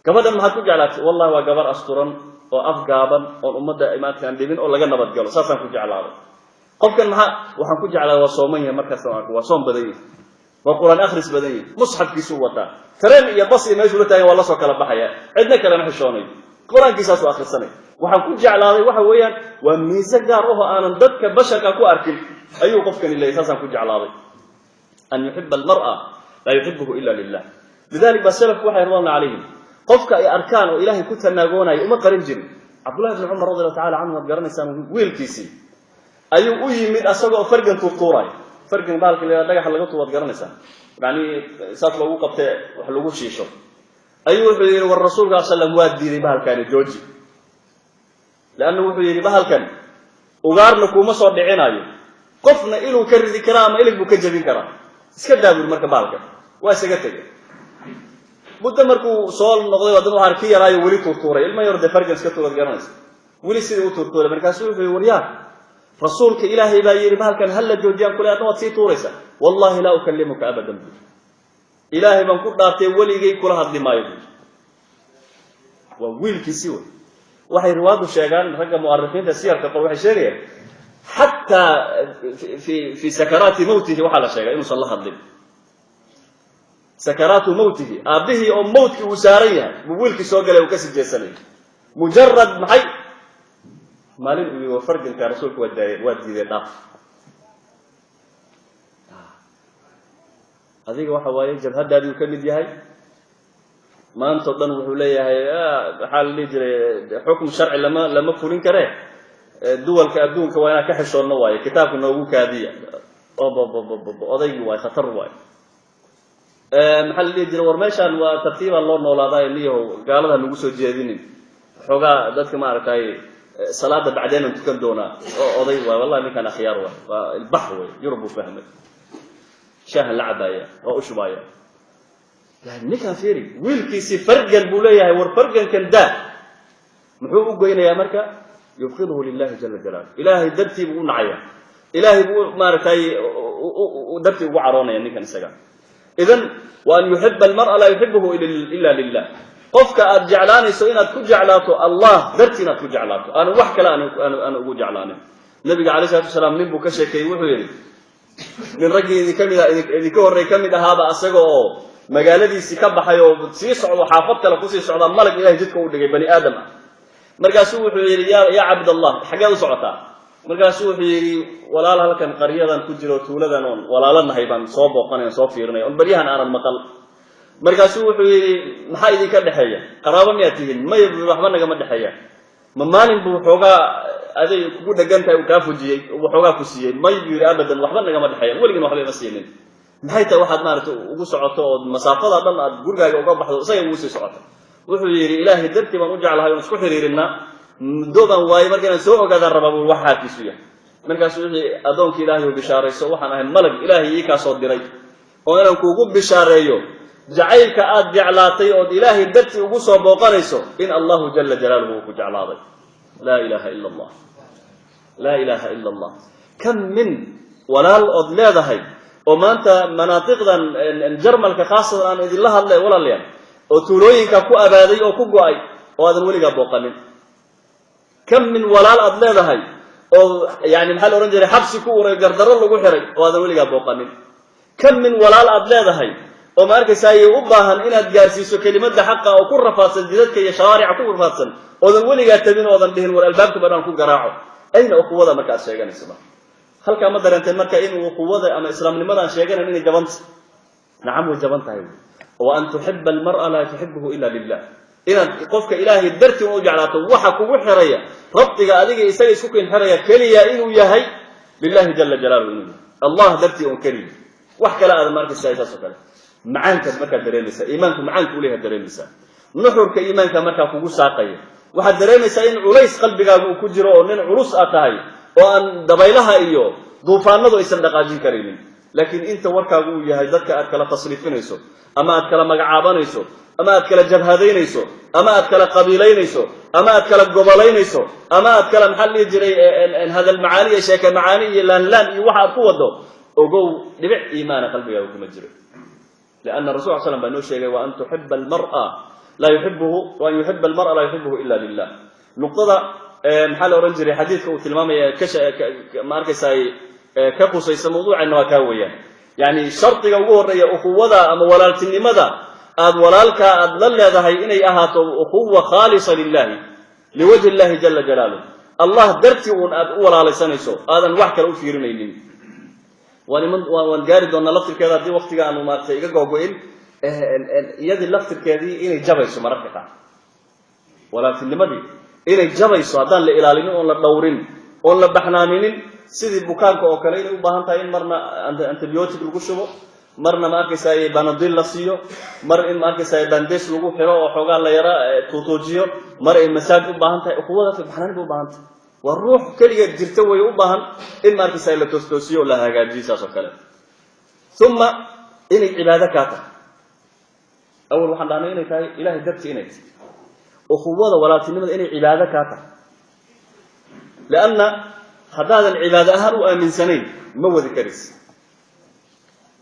كفدا محاكو جعلات والله وجبر أسطورا وأفقابا والأمة إمات كان دينين ولا جنب تقولوا سافر كو جعلات قفكن محا وحنكو جعلات وصومية مركز سواك وصوم بدني وقرآن أخرس بدني مصحف في سوته ترى يا بصي ما يقول تاني والله سوى كلام بحياة عندنا كلام حشوني قرآن كيساس وآخر السنة waxaan ku jeclaaday waxa weeyaan waa miise gaar ah oo aanan dadka basharka ku arkin ayuu qofkani leeyahay saasaan ku jeclaaday an yuhibba almar'a la yuhibbuhu illa lillah lidalik basalaf waxa yarwana alayhi qofka ay arkaan oo ilaahay ku tanaagoonay uma qarin jirin abdullah ibn umar radiyallahu ta'ala anhu garanaysan wiilkiisi ayuu u yimid asagoo fargan tuuray fargan baalka dhagax laga tuwad garanaysan yani saas lagu qabtay wax lagu shiisho ayuu wuxuu yiri war rasuulka sallallahu alayhi wasallam waa diiday baalkan jooji laana wuxuu yiri bahalkan ugaarna kuma soo dhicinayo qofna inuu ka ridi kara ama ilig buu ka jabin kara iska daabur marka baalka waa isaga tagay muddo markuu soo noqday wadan waxa arkay yaraayo wali tuuray ilma yar de fargan iska tuurad garanaysan wali sidii u tuuray markaas wuxuu wariyaa rasuulka ilaahay baa yiri bahalkan hal la joojiyaan kula aad waad sii tuuraysa wallahi la ukallimuka abadan ilaahay baan ku dhaartay waligay kula hadli maayo waa wiilkiisii waxay riwaadu sheegaan ragga mu'arrifiinta siyarka qol waxay sheegayaan hatta fi sakarati mawtihi waxa la sheegay inuu sallallahu hadlin sakaratu mawtihi abihi oo mawtki uu saaran yahay wiilkii soo galay uu ka sijeesanay mujarrad maxay maalin uu farganka rasuulku waa diiday dhaaf adiga waxa waaye jabhadaadii uu ka mid yahay maanta dhan wuxuu leeyahay waxa la jiray xukum sharci lama fulin kare duwalka adduunka waa inaan ka xishoodno waaye kitaabka noogu kaadiya odaygi waa khatar waaye maxaa la jiray war meeshan waa tartiiba loo noolaadaa iliyahow gaalada nagu soo jeedinin xogaa dadka ma aragtay salaada bacdeen tukan doona oday waa wallahi ninkan akhyaar waa ilbax way yurbu fahmay shaah lacabaya oo u shubaya yani ninkan fiiri wiilkiisi fargan buu leeyahay war fargan kan daa muxuu u goynayaa marka yufqiduhu lillahi jalla jalaaluhu ilaahay dartii buu u nacaya ilaahay buu maartay dartii ugu caroonaya ninkan isaga idan wa an yuhibba almar'a la yuhibbuhu illa lillah qofka aad jeclaanayso inaad ku jeclaato allah dartii inaad ku jeclaato aan wax kale aan ugu jeclaanin nabiga kaleey salaatu wasalaam nin buu ka sheekeeyay wuxuu yiri nin ragii idinka horey kamid ahaaba asaga oo magaaladiisii ka baxay oo sii socdo xaafad kale ku sii socda malag ilaahay jidka u dhigay bani aadam markaasuu wuxuu yiri ya abdullah xageed u socotaa markaasuu wuxuu yiri walaal halkan qariyadan ku jiro tuuladan oo walaalanahay baan soo booqanay soo fiirnay oo bariyahan aanan maqal markaasuu wuxuu yiri maxaa idinka dhaxeeya qaraabo miyaatihin may waxba naga ma dhaxeeya ma maalin buu xoogaa aday kugu dhagantahay uu ka fujiyay oo xoogaa ku siiyay may yiri abadan waxba naga ma dhaxeeya waligiin waxba ma siinin maxay tahay waxaad maartay ugu socoto oo masaafada dhan aad gurigaaga uga baxdo isaga ugu sii socoto wuxuu yiri ilaahay dartii baan u jeclahay oo isku xiriirina doodan waay markaan soo ogaadaan rabaa waxa kiisu yahay markaas wixii adoonka ilaahay u bishaarayso waxaan ahay malag ilaahay ka soo diray oo inaan kuugu bishaareeyo jacaylka aad jeclaatay oo ilaahay dartii ugu soo booqanayso in allah jalla jalaaluhu ku jeclaaday la ilaha illa allah la ilaha illa allah kam min walaal od leedahay oo maanta manaatiqdan jarmalka khaasatan aan idin la hadlay walaalayaal oo tuulooyinka ku abaaday oo ku go'ay oo aadan weliga booqanin kam min walaal ad leedahay oo yani maxaa la oran jiray xabsi ku uray gardaro lagu xiray oo aadan weliga booqanin kam min walaal ad leedahay oo ma arkaysaa ay u baahan inaad gaarsiiso kelimada xaqa oo ku rafaadsan jidadka iyo shaariica ku rafaadsan oodan weliga tabin oodan dhihin war albaabka badaan ku garaaco ayna quwada marka sheeganaysa halka ma dareentay marka inuu quwada ama islaamnimadan sheeganay inay jabanta nacam way jabantahay wa an tuhibba almar'a la tuhibbuhu illa lillah inaad qofka ilaahay dartii u jeclaato waxa kugu xiraya rabbiga adiga isaga isku keen xiraya kaliya inuu yahay lillahi jalla jalaaluhu allah dartii oo kaliya wax kala aad markaysaa isaas kale macaanka marka dareemaysa iimaanku macaanku u leeyahay dareemaysa nuxurka iimaanka marka kugu saaqaya waxa dareemaysa in culays qalbigaaga uu ku jiro oo nin culus ah tahay oo aan dabaylaha iyo duufaanadu aysan dhaqaajin kareenin laakiin inta warkaagu uu yahay dadka aad kala tasriifinayso ama aad kala magacaabanayso ama aad kala jabhadaynayso ama aad kala qabiilaynayso ama aad kala gobolaynayso ama aad kala maxal jiray hadal macaani iyo sheeka macaani iyo lan iyo waxa aad ku wado ogow dhibic iimaana qalbigaaga kuma jiro لأن الرسول صلى الله عليه وسلم بأنه شيء وأن تحب المرأة لا يحبه وأن يحب المرأة لا يحبه إلا لله نقطة محل أورنجري حديث وتلمام ماركساي كقصي موضوع إنه كاوية يعني شرط يقول رأي أخوة أما ولالتني ماذا أد ولالك أد لله هاي إني أهات أخوة خالصة لله liwajhi illahi jala jalaaluh allah dartii uun aad u walaalaysanayso aadan wax kale u fiirinaynin waan gaari doonaa laftirkeeda haddii waqtiga aanu maaragtay iga googo-in iyadii laftirkeedii inay jabayso mararka qaar walaaltinimadii inay jabayso haddaan la ilaalinin oon la dhowrin oon la baxnaaminin sidii bukaanka oo kale inay u baahan tahay in marna antibiotic lagu shubo marna ma arkaysaa banadil la siiyo mar in ma arkaysaa bandees lagu xiro oo xoogaa la yara tuutuujiyo mar ay masaaj u baahan tahay ukhuwadaas baxnaan bay u baahan tahay waa ruux keligeed jirta way u baahan in ma arkaysaa la toostoosiyo oo la hagaajiyo saas oo kale uma inay cibaado kaa tahay awal waxaan dhahnay inay tahay ilaahay dartii inay tahay ukhuwada walaaltinimada inay cibaado kaa tahay lianna haddaadan cibaado ahaan u aaminsanayn ma wadi karis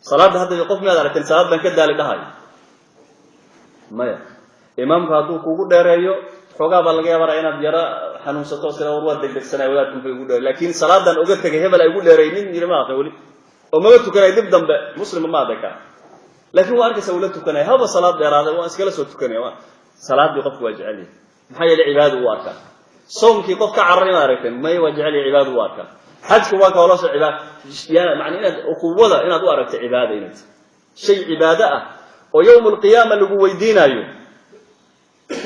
salaadda hadda qof miyaad aragteen salaad baan ka daali dhahayo maya imaamku hadduu kugu dheereeyo xoogaa baa laga yaabaa inaad yara xanuunsato sida war waa degdegsanay wadaadku muxuu igu dheereey laakiin salaadan uga tagay hebel ay igu dheereeynin yiri ma aqoon wali oo ma tukanay dib dambe muslim ma adaka laakiin waa arkaysa wala tukanay haba salaad dheeraada waa iskala soo tukanay waa salaadii qofku waa jecel yahay maxay yeelay cibaado u arkaa soomkii qofka carray ma aragteen may waa jecel yahay cibaado u arkaa xajku waa ka wala soo cibaado yaa macna inaad ukhuwada inaad u aragto cibaado inaad shay cibaado ah oo yawmul qiyaamah lagu weydiinayo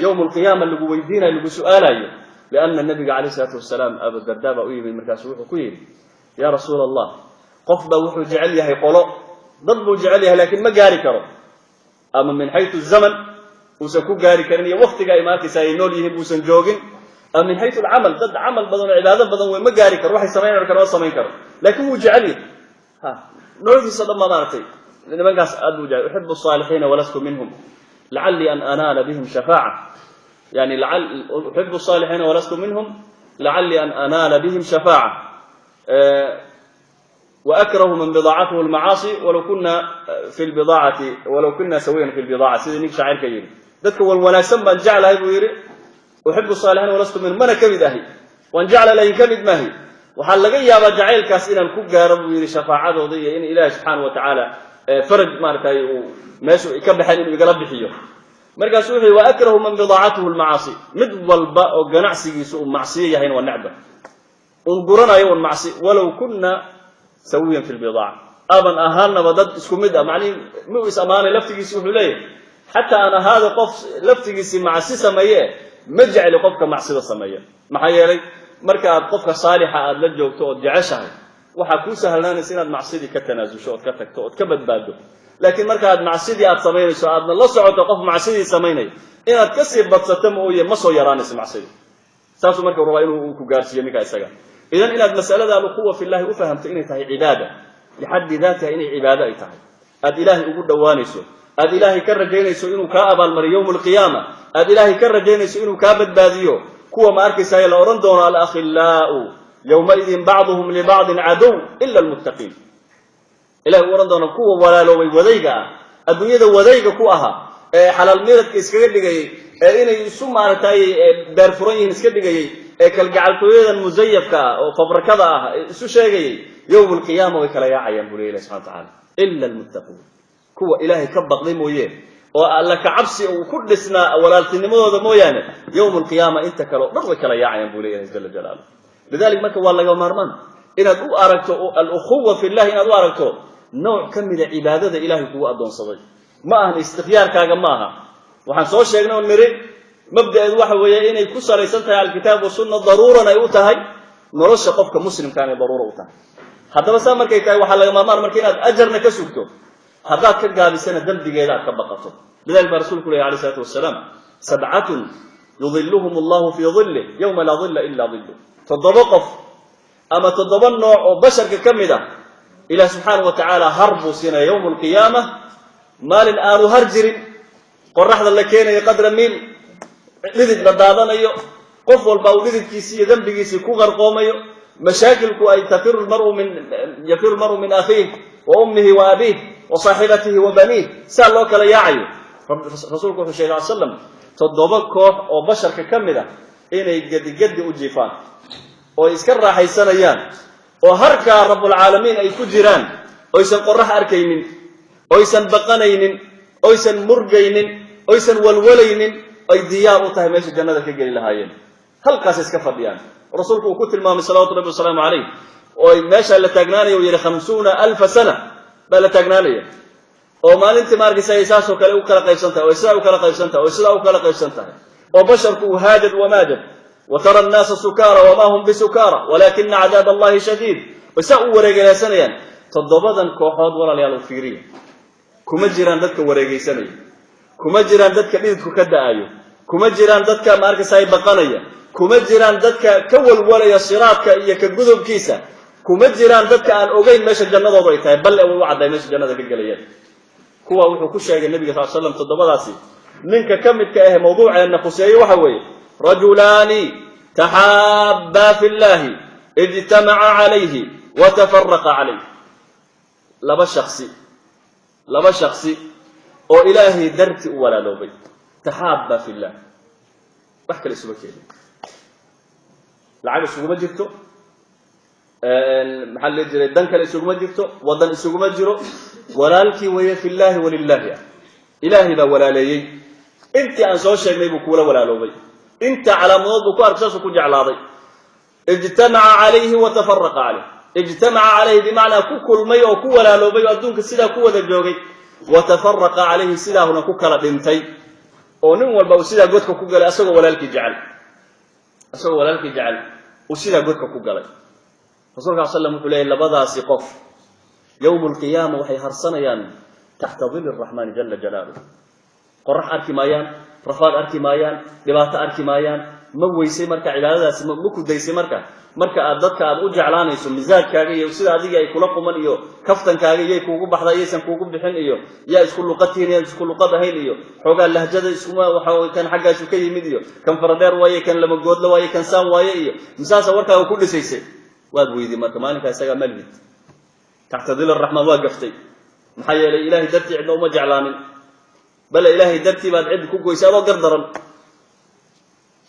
يوم القيامة اللي قويدين اللي بسؤاله لأن النبي عليه الصلاة والسلام أبو الدرداء وإيه من مركز وحو كويل يا رسول الله قفض وحو جعليها يقولوا ضد جعليها لكن ما قاري كرو أما من حيث الزمن وسكو قاري كرني وقت قائمات ساينوليهم وسنجوغين أما من حيث العمل ضد عمل بدون عبادة بدون ما قاري كرو روح السمين وكرو السمين كرو لكن هو جعليه نوعي صدق ما نعطي لأن من قاس أدو جعل أحب الصالحين ولست منهم لعلي أن أنال بهم شفاعة يعني أحب الصالحين ولست منهم لعلي أن أنال بهم شفاعة وأكره من بضاعته المعاصي ولو كنا في البضاعة ولو كنا سويا في البضاعة سيدنيك شاعر كيري ذلك والمناسب من جعل هاي بويري أحب الصالحين ولست منهم من كبد أهي وأن جعل لين كبد ما هي وحال لقي يا بجعل كاسئنا الكوكا ربو شفاعة وضية إن إله سبحانه وتعالى فرج مارتاي وماشو يكبحان إنه يقلب بحيه مركز وحي وأكره من بضاعته المعاصي مد والباء وقنعسي سوء معصية هين والنعبة انظرنا يوم المعصي ولو كنا سويا في البضاعة أبا أهالنا بدد اسكو مدى معني مويس أماني لفتقي سوء ليه حتى أنا هذا قف لفتقي سي معصي سمية مجعل قفك معصي سمية محيا لي مركز قفك صالحة أدلجو وتوت جعشها وحكوسها لنا سنة معصيدي كتنازل شوت كتكتوت كبد بادو لكن markaad macsidii aad sameynayso aad la socoto qof macsidii sameynay inaad ka sii badsato mooyee ma soo yaraanayso macsidii saasu markaa raba inuu ku gaarsiyo ninka isaga idan inaad mas'alada al-quwa fi Allah u fahamto inay tahay cibaada lixad daatiha inay cibaada ay tahay aad ilaahi ugu dhawaanayso aad ilaahi ka rajaynayso inuu ka abaal mariyo yawmul qiyaamah aad ilaahi ka rajaynayso inuu ka badbaadiyo kuwa ma arkaysaa la oran doono al-akhillau yawma idin ba'dhum li ba'din adu illa al-muttaqin إلى ورندنا كوا ولا لو وذيجا الدنيا ذا وذيجا كواها حلال ميرت كيسكيل لجاي إنه يسمى على تاي دارفرين يسكيل لجاي كالجعل كويدا المزيف كا وفبر كذا سو شيء جاي يوم القيامة وكلا يعين بولي سبحانه وتعالى إلا المتقون كوا إلهي كبق ذي مويه وقالك عبسي وكل سنة ولا تنمو ذا مويانه يوم القيامة أنت كلا يعين بولي جل جلاله لذلك ما كوا الله يوم مرمان إن أدو أركتو الأخوة في الله إن أدو أركتو نوع كمل عبادة إلهي هو أدون صديق ما أهل استخيار كاغا ماها وحن سوى شيئنا ونري مبدأ الواحد ويا إن يكسر يسنتها على الكتاب والسنة ضرورة نيوتها نرش قفك مسلم كان ضرورة وتها حتى بس أمر كي كاي وحلا يوم أمر مركينا أجر نكسبته هذا كجاب سنة دم دقيقة كبقته لذلك رسول الله عليه الصلاة والسلام 7 يظلهم الله في ظله يوم لا ظل إلا ظله تضبقف أما تضبن نوع بشر ككمده إلى سبحانه وتعالى هرب سنة يوم القيامة مال آل هرجر قرح ذا لكين يقدر ميل لذت بدادنا يو قفل باو لذت كيسي ذنب كيسي كوغر قوم يو مشاكلكو أي يفر المرء من أخيه وأمه وأبيه وصاحبته وبنيه سأل الله كلا يعيو رسولك صلى الله عليه وسلم تضبكو وبشر ككمدة إنه يقد أجيفان ويسكر راح يسنيان وهركا رب العالمين أي كجيران أيسن قرح أركينين أيسن بقنينين أيسن مرقينين أيسن والولينين أي ديار وطه ماشي جنة كجري لهايين halkaas iska fadhiyaan rasuulku uu ku tilmaamay salawaatu rabbi wasalaamu calayh oo meesha la taagnaanayo uu yidhi 50,000 sana baa la taagnaanaya oo maalintii maarkaysa ay saasoo kale u kala qaybsan tahay oo sidaa u kala qaybsan tahay oo sidaa u kala qaybsan tahay oo basharku uu haajad wamaajad وترى الناس سكارى وما هم بسكارى ولكن عذاب الله شديد وساء ورغيسانيان تضبدن كوخود ولاليال فيري كما جيران ددك ورغيساني كما جيران ددك ديدku ka daayo kuma jiraan dadka maarkaysa ay baqanaya kuma jiraan dadka ka walwalaya siraadka iyo ka gudubkiisa kuma jiraan dadka aan ogeyn meesha jannadooda ay tahay bal ay u caday meesha jannada ka galayaan kuwa wuxuu ku sheegay nabiga sallallahu alayhi wasallam todobadaasi ninka kamidka ah mawduuceena khuseeyo waxa weeye رجلان تحابا في الله اجتمعا عليه وتفرقا عليه لبا شخصي او إلهي درتي ولا لوبي تحابا في الله بحكي الاسبوع كده لعب السوق ما جبته محل جري دنك السوق ما جبته وضن السوق ما جرو ولالك وهي في الله ولله إلهي ذا ولا لي انت ان سو شيغني بو كولا ولا لوبي انت على موضوع كو اركسو كو جعلاday اجتمع عليه وتفرق عليه اجتمع عليه بمعنى كل مي او كو ولا لوبي ادونك سدا كو ودا جوغي وتفرق عليه سدا هنا كو كلا دنتي oo nin walba uu sida godka ku galay asagoo walaalkii jecel oo sida godka ku galay rasuulka sallallahu alayhi wasallam labadaasi qof yawmul qiyaamah waxay harsanayaan tahta dhil ar-rahman jalla jalaluhu qorrax arki maayaan rafaad arki maayaan dhibaato arki maayaan ma weysay marka cibaadadaasi ma ku daysay marka aad dadka aad u jeclaanayso miisaadkaaga iyo sida adiga ay kula quman iyo kaftankaaga iyo kuugu baxday aysan kuugu bixin iyo yaa isku luqatiin iyo isku luqadahayn iyo xogaa lahjada isku waxa kan xaggaas ka yimid iyo kan faradeer waaye kan lama goodla waaye kan saan waaye iyo misaasa warkaaga ku dhisaysay waad weydii marka maalinka isaga malhid tahta dhil ar-rahman waa gaftay maxay yeelay ilaahi dartii cidna uma jeclaanin bal ilaahi dartii baad cid ku goysay oo gardaran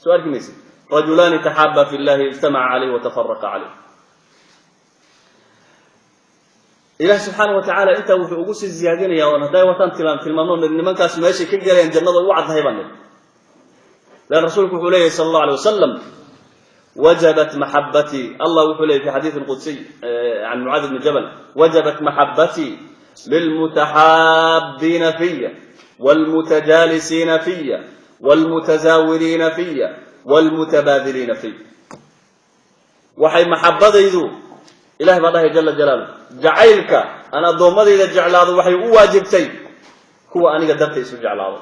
su'aal kimaysi رجلان تحابا في الله اجتمع عليه وتفرق عليه إله سبحانه وتعالى أنت وحقوس الزيادين يا وانا داي وطن تلمامون إن من كاس ماشي كجري جنة وعد هيبان لأن رسولك عليه صلى الله عليه وسلم وجبت محبتي الله وحولي في حديث القدسي عن معاذ بن جبل وجبت محبتي للمتحابين فيا والمتجالسين فيا والمتزاورين فيا والمتبادلين فيه وحي محبتيدو إله بالله جل جلاله جعيلك أنا ضمدي إذا جعلاده وحي واجبتي هو أنا قدرت اسم جعلاده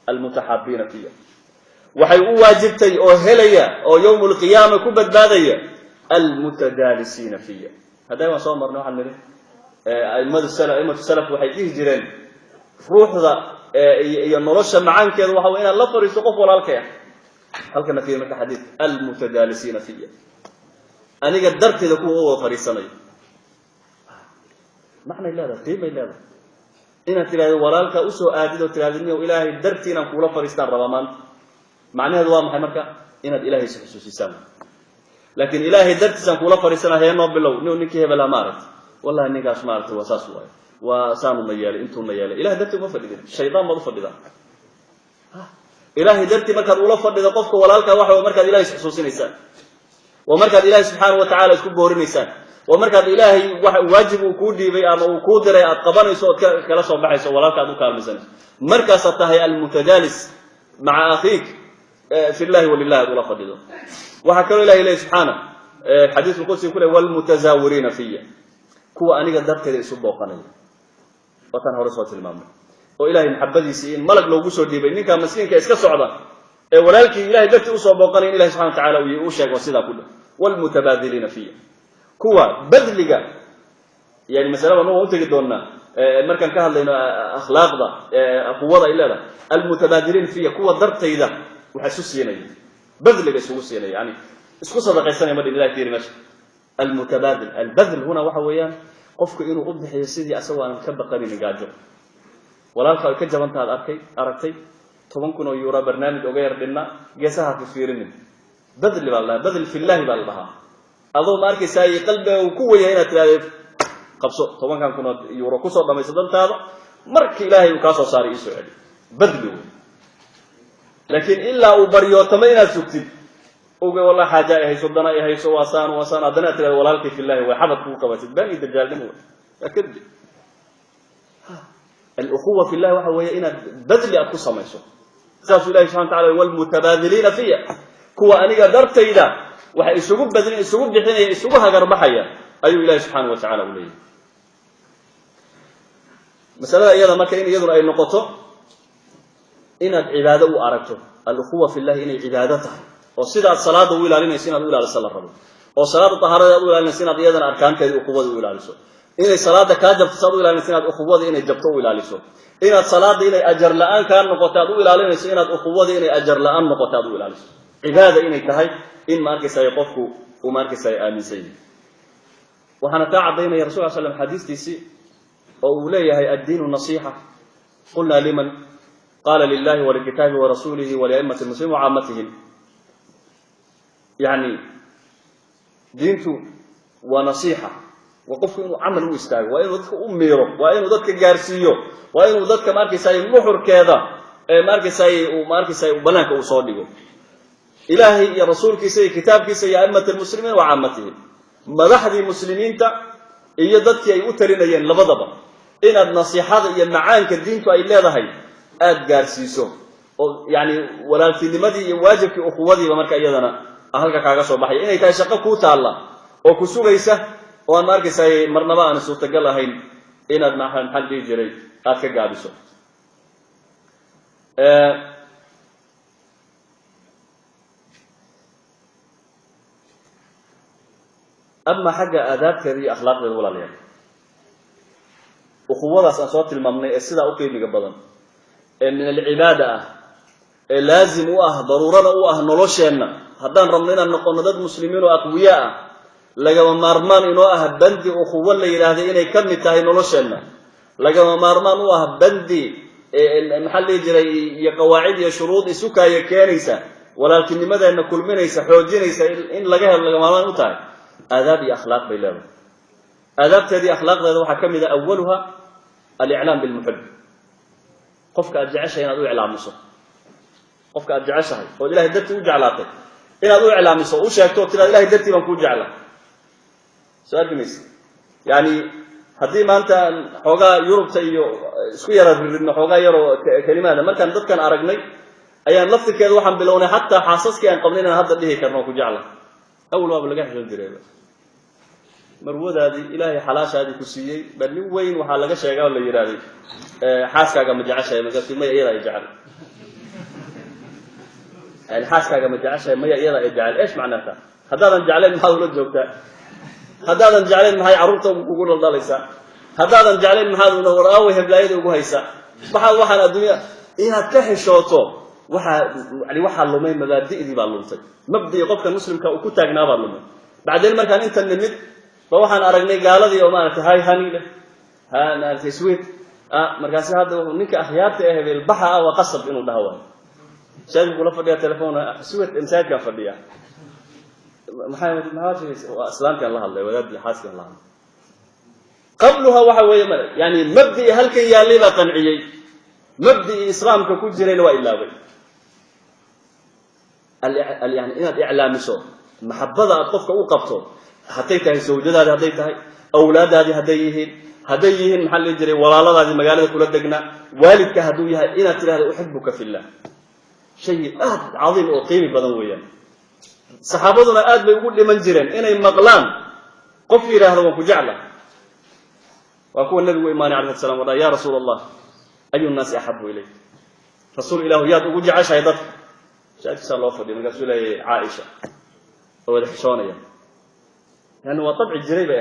المتحابين فيه وحي واجبتي أو هليا أو يوم القيامة كبت بادية المتجالسين فيه هذا ما صار مرنوع عن منه أئمة السلف وحي فيه جيران روح ذا ينرش معان كذا وحو إن الله فريس قف ولا الكيا هل كان في مكة حديث المتجالسين فيه أنا قدرت إذا كنت هو فريساني معنى إلا هذا قيمة إلا هذا إن تلاقي ورالك أسوء آدد وتلاقيني وإلهي درتي نقول فريستان ربمان معنى هذا واضح مركا إن إلهي سحسوسي سام لكن إلهي درتي نقول فريستان هي نوب بالله نيكي بلا مارت والله إنك أشمارت وساسوا وسانوا ميالي أنتم ميالي إلهي درتي ما فردين الشيطان ما فردين إلهي درتي مركز أولا فرد قفك ولالك واحد ومركز إلهي سحسوسين إنسان ومركز إلهي سبحانه وتعالى يسكب بورين إنسان ومركز إلهي واجب وكودي بي أما وكودري أتقبان يسوء كلا صباح يسوء ولالك أدوك المزان مركز التهي المتجالس مع أخيك في الله ولله أولا فرد وحكرا إلهي سبحانه حديث القدس يقول والمتزاورين فيه كوا أني قدرت يسوء بوقاني وطنها رسوة المامة وإلهي محبتي ملك لو بوسو ديبay ninka mas'uulka iska socda ee walaalkii ilaahay dadkii u soo booqanay ilaahay subhanahu wa ta'ala uu sheego sida kullu wal mutabadilina fiya kuwa badliga yani mas'alada noo u tagi doona markan ka hadlayno akhlaaqda quwada ilaaha al mutabadilin fiya kuwa dartayda waxa soo siinay badliga isugu siinay yani isku sadaqaysanay madin ilaahay tiirimash al mutabadil al badl huna waxa weeyaan qofku inuu u bixiyo sidii asagoo aan ka baqanin gaajo walaalka ay ka jabantaad aragtay 10,000 euro barnaamij uga yar dhina geesaha ka fiirinin badli wallahi badli fillahi wallahi adoo ma arkaysaa qalbiga ku weeyay inaad tiraahdo qabso 10,000 euro ku soo dhamaysadantaada markii ilaahay uu ka soo saaray isoo celi badli laakiin illa uu baryo tama inaad sugtid oge wallahi xaaja ay hayso dana ay hayso waasaan adana tirada walaalkii fillahi way xabad ku qabatid bani dajaalnimo akid al-ukhuwa fillahi waxa weeye inaad badli ku samayso saasu ilaahi subhanahu wa ta'ala wal mutabadilina fiya kuwa aniga dartayda waxa isugu badlin isugu bixinaya isugu hagar baxaya ayuu ilaahi subhanahu wa ta'ala u leeyahay masalada iyada marka in iyadu ay noqoto inaad cibaado u aragto al-ukhuwa fillahi inay cibaado tahay oo sidaad salaada u ilaalinayso inaad u ilaaliso la rabo oo salaada tahaarada u ilaalinayso inaad iyadana arkaanteeda ukhuwada u ilaaliso inay salaada ka jabto saad u ilaalinayso inaad ukhuwada inay jabto u ilaaliso inaad salaada inay ajar la'aan ka noqoto aad u ilaalinayso inaad ukhuwada inay ajar la'aan noqoto aad u ilaaliso cibaada inay tahay in ma arkaysaa qofku uu ma arkaysaa aaminsan yahay waxaana taa cadeynaya rasuulka sallallahu alayhi wasallam xadiistiisi oo uu leeyahay ad-diinu nasiha qulna liman qala lillahi wa likitabihi wa rasulihi wa li'ammati al-muslimin wa 'ammatihim yani diintu waa nasiha وقف إنه عمل ويستاج وإنه ذك أميره وإنه ذك جارسيه وإنه ذك مارك ساي محر كذا مارك ساي ومارك ساي وبناك وصادقه إلهي يا رسول كيسي كتاب كيسي يا أمة المسلمين وعامتهم مذحدي مسلمين تا يدك يؤترين ين لبضبة إن النصيحة يمعانك الدين تو إلا ذهي أد جارسيسو يعني ولا في لمدي واجب في أخوتي ومارك أيضنا أهلك كعجس وبحي إن يتشقق كوت الله وكسو ليسه وأنا أرجع ساي مرنبا أنا صوت تقول هين إن المحل حل يجري أتك جابسه أما حاجة آداب كذي أخلاق الأولى ليه أخوة أصوات الممنوع السيدة أوكي بقبضن من العبادة لازم ضرورة نلوشنا هذا رمضان نقول ضد مسلمين وأقوياء لقد مارمان إنه بندي أخوة اللي يلاهي إنه كم تاهي نلوشنا لقد مارمان إنه بندي المحل يجري يقواعد يشروط سكا يكانيسا ولكن لماذا إن كل من يسحوجينيسا إن لقاها لقد مارمان متاعي آداب أخلاق بالله آداب هذه أخلاق ذو حكم إذا أولها الإعلام بالمحب قفك أرجعش هنا ذو إعلام مصر قفك أرجعش هاي وإله الدرتي وجعلاته هنا ذو إعلام مصر وش يكتب ترى إله الدرتي من جعله سؤال جميل يعني هذه ما أنت حوجا يوروب تيجي سكيرة في حوجا يورو كلمة ما كان ضد كان أرجني أيام لفظ كذا وحن بلونه حتى حاسس كأن قبلنا هذا اللي هي كرنوك جعله أول ما بلقاه في الجريبة مرود هذه إلهي حلاش هذه كسية بل وين وحلاقة شيء قال لي يرادي حاسك كم جعشة ما قلت ما يلا يجعل يعني حاسك كم جعشة ما يلا يجعل إيش معناته هذا نجعلين ما هو رجوكه هذا نجعلين ما هي عروته وقول الله ليس هذا نجعلين ما هذا نوراوهم لا يدو هيسا بحال واحد الدنيا إنها تحشوته يعني واحد لومين مبادئ دي باللومتي مبدأ يقف المسلم كأكو تاجنا باللومين بعدين مركان أنت النمد فواحد أرجعني قال لي وما أنت هاي هنيلة ها أنا في سويت مركز هذا نك أحيات البحر وقصب إنه دهوان شايف يقول فديا تلفونه سويت إنسان كان فديا محمد المهاجر أسلام كان الله ولد الحاسك الله قبلها وحوي يعني مبدأ هل كي يالي لا تنعي مبدأ إسلام ككل جرين وإلا بي يعني إن الإعلام سو محبذة أطفك وقفته حتى زوجته هذه هديتها أولاد هذه هديهن محل يجري ولا الله هذه مقالة كل دقنا والدك هدويها إن ترى أحبك في الله شيء عظيم وقيم بدنويا صحابتنا آد بيقول لمن جرين إن مقلان قفي له وكجعله وأقول النبي وإيمان عليه السلام وقال يا رسول الله أي الناس أحب إليك رسول الله ياد وجع شهادته شاهد صلى الله عليه وسلم قال له عائشة هو الحشونية يعني هو طبع الجريبة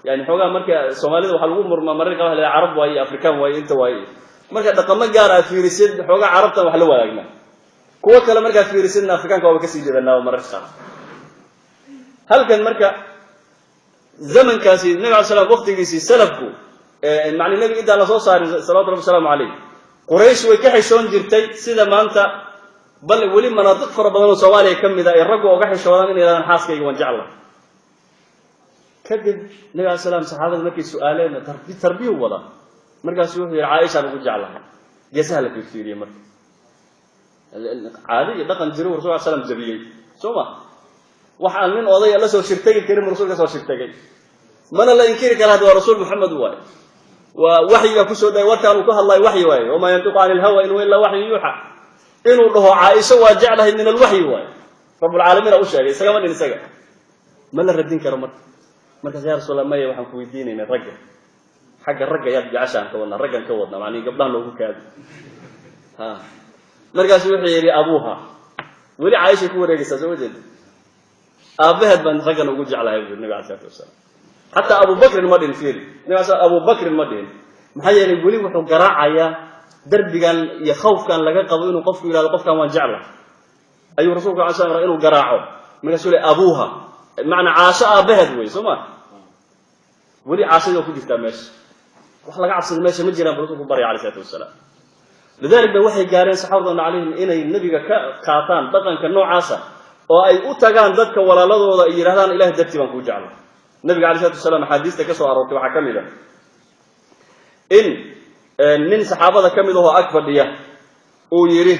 يعني حوجا مركا الصوماليين وحلوهم مرة قالها العرب وهي أفريقيا وهي أنت وهي مركا دقمة جارة في رسد حوجا عربتا وحلوها يا جماعة كوة كلا مركا في رسدنا أفريقيا كوا بكسي جدا ومرة خاص هل كان مركا زمن كاسي النبي عليه الصلاة والسلام وقت جيسي سلفه معني النبي إذا الله صار صلى الله عليه وسلم عليه قريش وكحشون جرتي سيدا ما أنت بل ولي مناطق فربنا سوالي كم إذا الرجوا وكحشون إذا نحاسك يوجع الله كذب النبي عليه السلام صحابة مكي سؤالين تربيه ولا مرقا سوى عائشة وجع الله يسهل في كثير مرقا عادي دقن جرو الرسول صلى الله عليه وسلم جبيه سوما waxaan nin odaya la soo shirtagi karin rasuulka soo shirtagay mana la inkiri kara hada rasuul Muhammad waay wa wahyiga ku soo dhaay warkaan uu ka hadlay wahyi waay oo ma yantiqu anil hawa in illa wahyi yuha inuu dhaho Aisha waa jeclahay min al wahyi waay rabbul alamin u sheegay isaga ma dhin isaga ma la radin karo marka ya rasuul ma waxaan ku weydiinayna ragga xagga ragga yaad jacashaan ka wadna raggan ka wadna macni gabdhahan loogu kaadi markaas wuxuu yiri abuha wali Aisha ku wareegaysa soo jeed aabaheed baan raggan ugu jeclahay nabi sallallahu alayhi wasallam hatta Abu Bakr ma dhin fiiri nabi Abu Bakr ma dhin maxay yeelay wali wuxuu garaacaya darbigan iyo khawfkan laga qabo inuu qofku yiraahdo qofkan waan jeclahay ayuu rasuulku sallallahu alayhi wasallam inuu garaaco markaas uu leeyahay abuha macna Aisha aabaheed way soo ma wali Aisha ku jirtaa meesha wax laga cabsado meesha ma jiraan rasuulku bari alayhi salatu wasallam lidalik ba waxay gaareen saxaabada calayhim inay nabiga ka qaataan dhaqanka noocaasa oo ay u tagaan dadka walaaladooda ay yiraahdaan ilaahay dartii baan ku jeclaa nabiga alayhi salatu wasallam hadiista ka soo aroortay waxa kamid ah in nin saxaabada kamid oo ag fadhiya oo yiri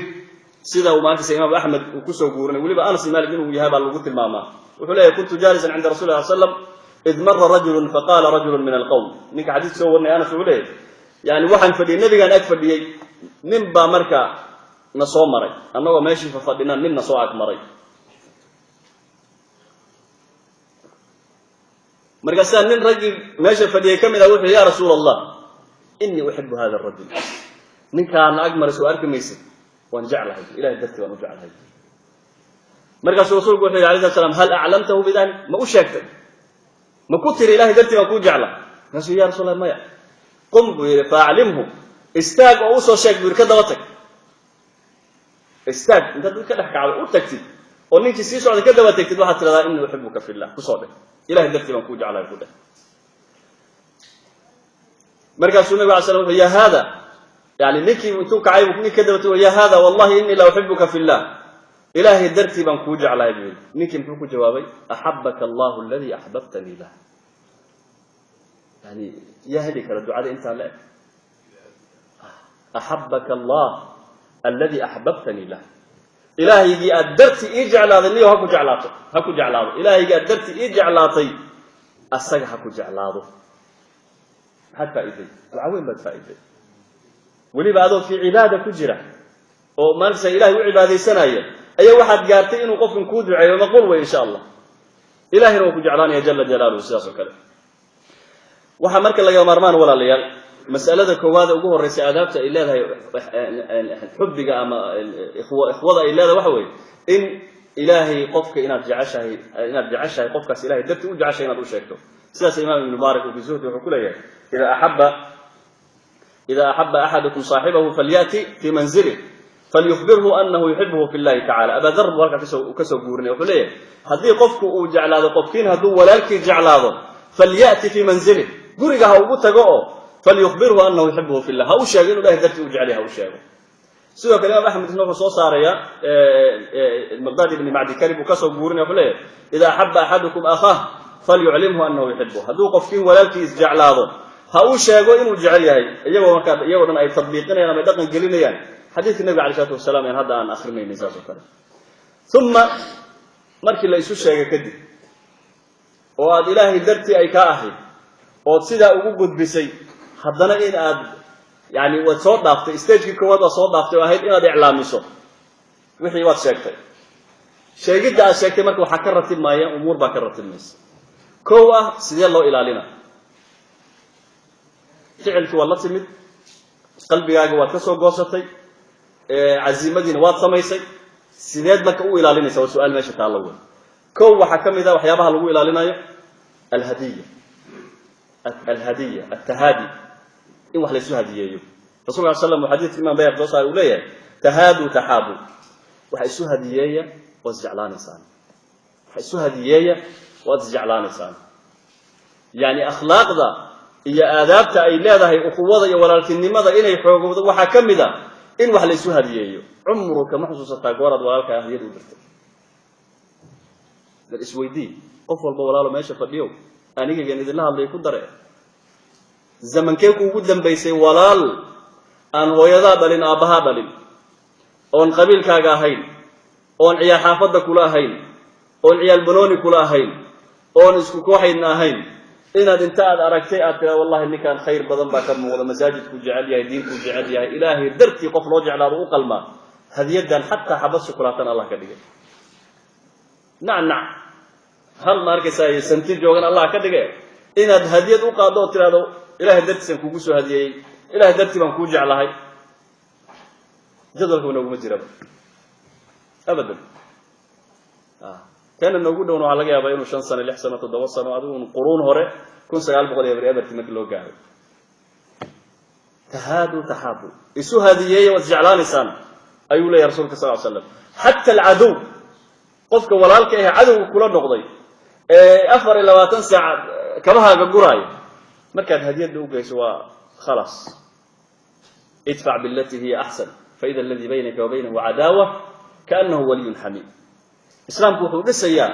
sida uu maanta Imaam Ahmed uu ku soo guurinay waliba Anas Malik inuu yahay baa lagu tilmaamaa wuxuu leeyahay kuntu jalisan inda rasuulillah sallallahu alayhi wasallam إذ مر رجل فقال رجل من القوم نيك حديث سوورني أنا شو ليه يعني واحد فدي النبي كان أكفر دي من بامركا نصو مري أنا هو ماشي ففدينا من نصو مري مركا سان من رجل ماشي فدي كم إذا قلت يا رسول الله إني أحب هذا الرجل من كان أجمل سؤالك ميسر ونجعله إلى الدرس ونجعله مركا رسول الله عليه السلام هل أعلمته بذلك ما أشكت ما كتر إلهي درتي ما كون جعله نسوا يا رسول الله ما قم فاعلمه استاج وأوصل شيء بركض وتك استاج أنت تقول كده حكى على أوتكتي ونيجي سيسو على كده وتكتي واحد ترى إنه يحبك في الله كصادق إلهي درتي ما كون جعله يقوله مركز النبي عليه الصلاة والسلام يا هذا يعني نكي وتوك عيب وكني كده وتقول يا هذا والله إني لا أحبك في الله إلهي درتي بان كوجع على يبين نيكي مفوكو جوابي أحبك الله الذي أحببتني له يعني يا هديك الدعاء أنت لا أحبك الله الذي أحببتني له إلهي يجي أدرتي إيجعل هذا اللي هكو جعلاته هكو جعلاته إلهي يجي أدرتي إيجعلاطي السجع هكو جعلاته حتى إذا العوين بدفع إذا ولي بعده في عبادة كجرة وما نفسه إلهي وعبادة سنايا أي واحد قارتي إنه قف نكود وعي ونقول وإن شاء الله إلهي روكو جعلاني يا جل جلاله وسياسه كله waxa marka laga marmaan walaalayaal mas'alada koowaad ugu horeysay aadaabta ay leedahay xubbiga ama ikhwada ay leedahay waxa weey in ilaahay qofka inaad jeceshahay qofkaas ilaahay dadku u jeceshahay inaad u sheegto sidaas imaam ibn mubarak uu bizuhdi wuxuu ku leeyahay إذا أحب أحدكم صاحبه فليأتي في منزله فليخبره أنه يحبه في الله تعالى أبا ذر وهلك كسو قورني وحليه هذه قفك وجعل هذا قفكين هذو ولالك جعل هذا فليأتي في منزله قرقها وقتقوا فليخبره أنه يحبه في الله هاو شاقين ولا يهدرتي وجعلها هاو شاقين سوى كلام أحمد بن صوصاريا المقداد بن معدي كرب وكسو قورني وحليه إذا أحب أحدكم أخاه فليعلمه أنه يحبه هذو قفكين ولالك جعل هذا هاو شاقين وجعلها يوم أي تطبيقين أنا ما يدقن قلينا يعني حديث النبي عليه الصلاة والسلام يعني هذا عن آخر من نزاز وكذا ثم مركي لا يسوس شيء كذي وهذا إلهي درتي أي كاهي وتصيدا وجود بسي حضنا إن أد يعني وتصور ضافت استيج كواد وصور ضافت وهيد إن هذا إعلام يسوع وحي وات شكل شيء جدا شكل مركو حكرت الماء أمور بكرت المس كوا سيد الله إلى لنا فعلك والله تمد قلبي جاوا كسو قصتي عزيمتي واد سميسي سيد لك أو إلى لنا سوى سؤال ماشي تعالوا كوا حكم إذا وحيابها لو إلى لنا الهدية التهادي إن وحلا يسوى هدية رسول الله صلى الله عليه وسلم وحديث الإمام بيهر دوصة أولية تهادوا تحابوا وحيسوى هدية وزجعلان إنسان وحيسوى هدية وزجعلان إنسان يعني أخلاق ذا هي آدابت أي لا ذا هي أخوة ولكن لماذا إنه يحوق وحكم ذا إن وحلا يسوى هدية عمرك محسوسة تقورد ولك هدية ودرته الإسويدي قفل بولاله ما يشوف اليوم أنا جي يعني ذلها اللي يكون دري زمن كيكو قدام بيسي ولال أن ويذا بلين أبها بلين أون قبيل كاجا هين أون عيا حافظ كلها هين oon ciyaal banooni kula ahayn oon isku kooxaydna ahayn inaad inta aad aragtay aad tira wallahi ninkan khayr badan baa ka muuqda masaajidku jecel yahay diinku jecel yahay ilaahay dartii qof loo jeclaado u qalmaa hadiyadan xataa xabad shukulaatan allah ka dhigay nacnac hal ma arkaysaa santi joogan allah ka dhigay inaad hadiyad u qaado oo tiraado ilaahay dartiisan kugu soo hadiyey ilaahay dartii baan kuu jeclahay jadwalka nooguma jiraba abadan كان نوجود ونوع على جابه إنه 5 سنة 6 سنة 7 سنة وعدون قرون هراء كن سجال بقول يبرئ أبد مثل لو جاء تهادوا تحابوا يسوع هذه وتجعلان إنسان أيوة يا رسولك صلى الله عليه وسلم حتى العدو قفك ولالك عدو كل النقضي أفر إلى ما تنسى كرها جراي ما كان هدية دوق يسوع خلاص ادفع بالتي هي أحسن فإذا الذي بينك وبينه عداوة كأنه ولي حميد إسلام كوحو لسيا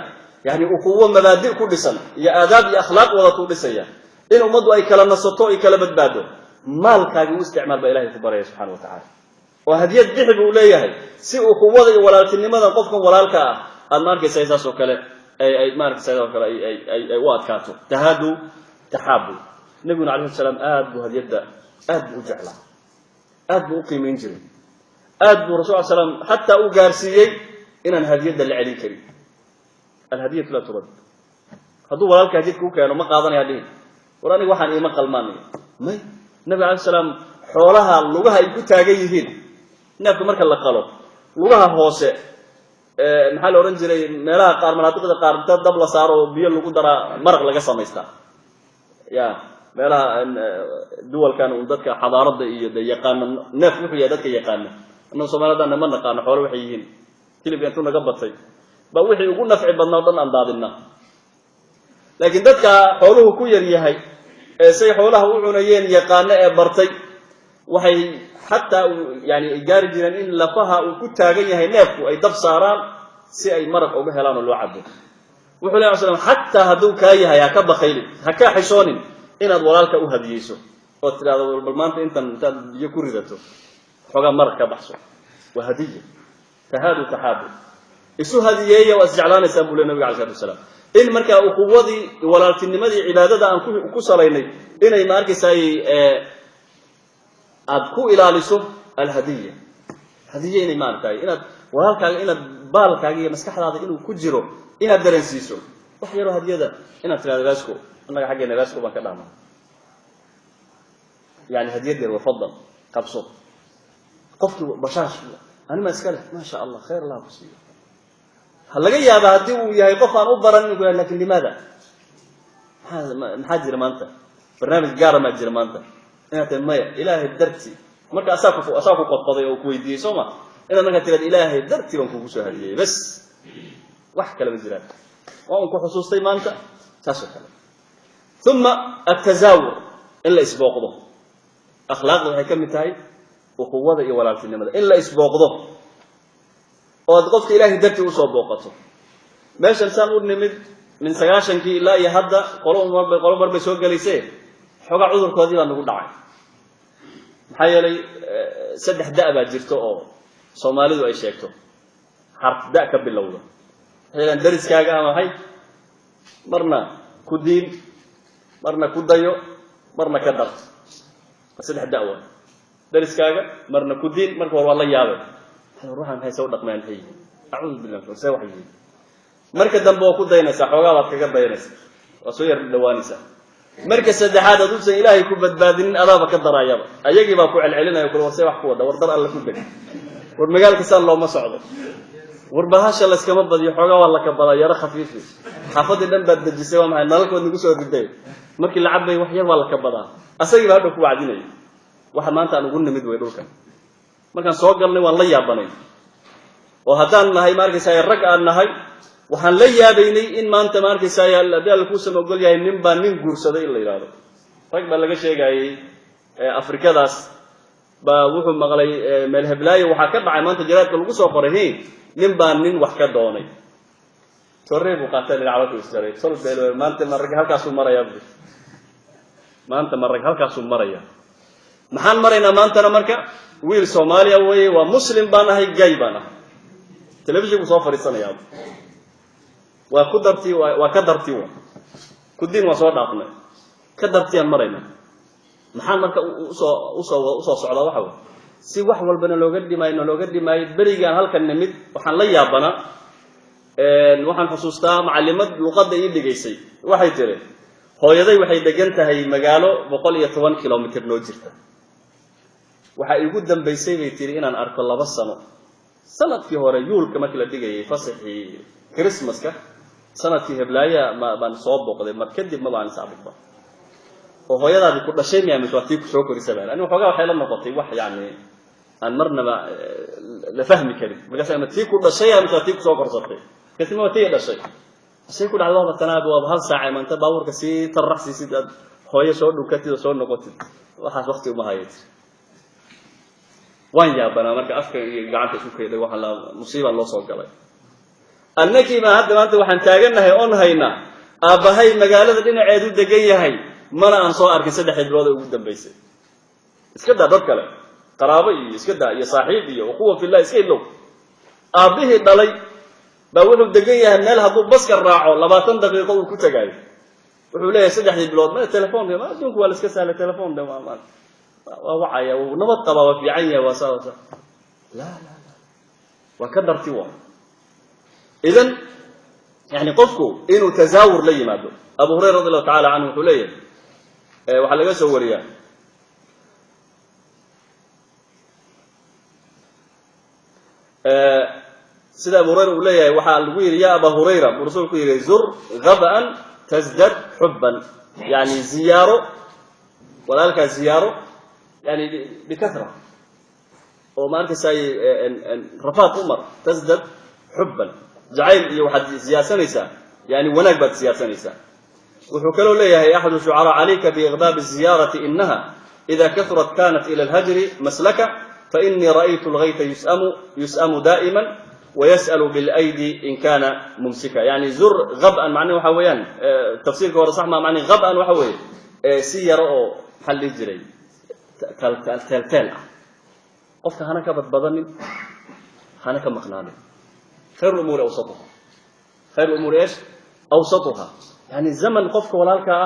يعني أخوة مبادئ كل سنة يا آداب يا أخلاق وضطو لسيا إن أمضوا أي كلام نصطو أي كلام بدبادو مال كاجو استعمال بإلهي تبارك سبحانه وتعالى وهذه الدحب أوليها سي أخوة ولكن لماذا قفكم ولالك المارك سيساس وكلا أي مارك سيساس وكلا أي واد كاتو تهادوا تحابوا نبينا عليه السلام آدبوا هذه الدى آدبوا جعلا آدبوا قيمين جري آدبوا رسول الله عليه وسلم حتى أقارسيي إن الهدية اللي عليه كريم الهدية لا ترد هذو ولا الكهدية كوكا أنا ما قاضني هذه وراني واحد إيه ما قلماني ما النبي عليه السلام حولها لغها يكون تاجيهين نبي مركل لقلو لغها هوسة محل أورنجري ملا قار مناطق قار تدبل صاروا بيا لغو درا مرق لقى سميستا يا ملا دول كانوا ضدك حضارة يقان نفس وحي ضدك يقان إنه سمعنا ده نمنا قان حول وحيين كل بينتون قبضتي بوحي يقول نفع بدنا ضن أندادنا لكن ذاتك حوله كوير يهي سي حوله وعنيين يقان برتي وحي حتى يعني جاري جيران إن لفها وكتا جيهي نافو أي دب صاران سي أي مرق أو بهلان الوعد وحولي عليه وسلم حتى هدو كايها يا كب خيلي هكا حشون إن أدولالك أهديسو قلت له هذا بالمانت أنت يكون ذاته حقا مرق كبحسو وهدية تهادوا تحابوا إسو هذه وأسجعلان سامبول النبي عليه الصلاة والسلام إن مركا أقوذي ولا تنمدي عبادة أن كسريني إن أي مارك ساي أدكو إلى لسو الهدية هدية إن إيمان تاي إن وهالك إن بالك هي مسكح هذا إنه كجرو إن الدرنسيسو وحيرو هدية ده إن ترى راسكو أنا حاجة راسكو ما كلام يعني هدية ده وفضل قبصو قفت بشاش أنا ما أسكله ما شاء الله خير الله بسيط هلا جاي هذا هدي ويا قفان أوبرا يقول لكن لماذا هذا محاجر ما أنت برنامج جار ما جر ما أنت أنا تمايا إلهي الدرتي مركا أساقو قطضي وكويدي سوما إذا ما قلت إلهي الدرتي وانكو بسوا هدي بس واحد كلام الزلال وانكو خصوصي ما أنت تاسو كلام ثم التزاور إلا إسباقه أخلاق ذو كم تاي وقوة إيه ولا في النمذج إلا إسباقه وأدقفت إلهي درتي وصباقته ماشي إنسان ونمد من سجاشن كي لا يهدى قالوا مرة بيسوق جلسة حقا عذر كذي لأنه نقول دعاء حيالي سدح دأبة جرتو أو صومالي ذو أشيكتو حرف دأ كبل لولا حيالي درس كاجا ما هاي مرنا كدين مرنا كدايو مرنا كدرت سدح دأوة درس كاجا مرنا كدين مرنا والله يابه نروح عن هاي سوى دقمان هي أعوذ بالله من سوى حيين مركز دنبو كدينا سحوجا واتكجر بينس وصير دوانسة مركز سدحات دوس إلهي كبد بادين أضافك الدرايا أيجي باكو علينا يقول وصير حقوة دور در الله كبد والمجال كسر الله ما صعد وربهاش الله سكمل بدي حوجا والله كبلا يرى خفيف حافظ الدم بد الجسوا مع النالك ونقص ودي مركز العبد وحيا والله كبلا أسير هذا كوا عديني واحد ما أنت أنا قلنا مدوي دولك markaan soo galnay waan la yaabanay oo hadaan nahay markaysaa rag aan nahay waxaan la yaabaynay in maanta markaysaa la ku soo ogol yahay nin baa nin guursaday la yiraahdo rag baa laga sheegay Afrikadaas baa wuxuu maqlay meel heblaayo waxa ka dhacay maanta jaraadka lagu soo qoray nin baa nin wax ka doonay torreeb u qaatay dacwada Israa'iil soo beelo maanta marag halkaas uu maraya maanta marag halkaas uu maraya maxaan maraynaa maanta marka wiil Soomaaliya way waa muslim baan ahay gay baan ahay television soo fariisanaya وكدرتي وكدرتي كدين وصور دافنا كدرتي مرينا maxaan marka usoo socda waxa si wax walbana looga dhimaay barigaan halkan nimid waxaan la yaabanaa waxaan xusuustaa macallimad luqadda ii dhigaysay waxay tiri hooyaday waxay degan tahay magaalo 110 kilomitir noo jirta waxa igu dambeysay bay tiri inaan arko 2 sano sanadkii hore yuulka markii la dhigayay fasaxii Christmaska sanadkii heblaaya baan soo booqday mar kadib ma baan saabixba oo hooyadaadi ku dhashay miyaa miswaati ku soo korisay baan anigu xogaa waxay la noqotay wax yaani aan marnaba la fahmi karin markaas ama tii ku dhashay ama miswaati ku soo korsatay kadib ma tii dhashay asay ku dhacdo wada tanaab waa hal saac ama inta baaburka si tarraxsiisid hooyo soo dhukatid soo noqotid waxaas waqti uma hayay waan yaabana marka afka iyo gacanta isku kayday waxa la musiiba loo soo galay annakii ma hadda maanta waxaan taaganahay on hayna aabahay magaalada dhinaceedu degan yahay mana aan soo arkin 3 bilood ugu dambeysay iska daa dad kale qaraabo iyo iska daa iyo saaxiib iyo quwa fillah iska ilow aabihi dhalay baa wuxuu degan yahay meel hadduu baska raaco 20 daqiiqo uu ku tagay wuxuu leeyahay 3 bilood ma telefoonka ma adduunku waa la iska saala telefoon dama waa wacaya uu nabad qaba waa fiican yahay waa sawa la waa ka darti waa idan yani qofku inuu tazaawur la yimaado abu hurayra radiyallahu ta'ala anhu wuxuu leeyahay waxa laga soo wariyaa sida abu hurayra uu leeyahay waxa lagu yiri ya abu hurayra rasuulku yiri zur ghaban tazdad hubban yani ziyaro walaalka ziyaro yani bikthra oo marka say rafaat umar tazdad hubban jacayl iyo waxa siyaasanaysa yani wanaag baad siyaasanaysa wuxuu kaloo leeyahay ahadu shu'ara alayka bi ighdab az-ziyarati innaha idha kathrat kanat ila al-hajr maslaka fa inni ra'aytu al-ghayta yus'amu da'iman wa yas'alu bil aydi in kana mumsika yani zur ghab'an macnaheedu waxa weeyaan tafsiirka hore sax ma macnaheedu ghab'an waxa weeye si yaro oo xalli jiray kaltal qofka hana ka badbadanin hana ka maqnaanin khayr al-umur awsatuha khayr al-umur ايش awsatuha يعني زمن قفك walaalka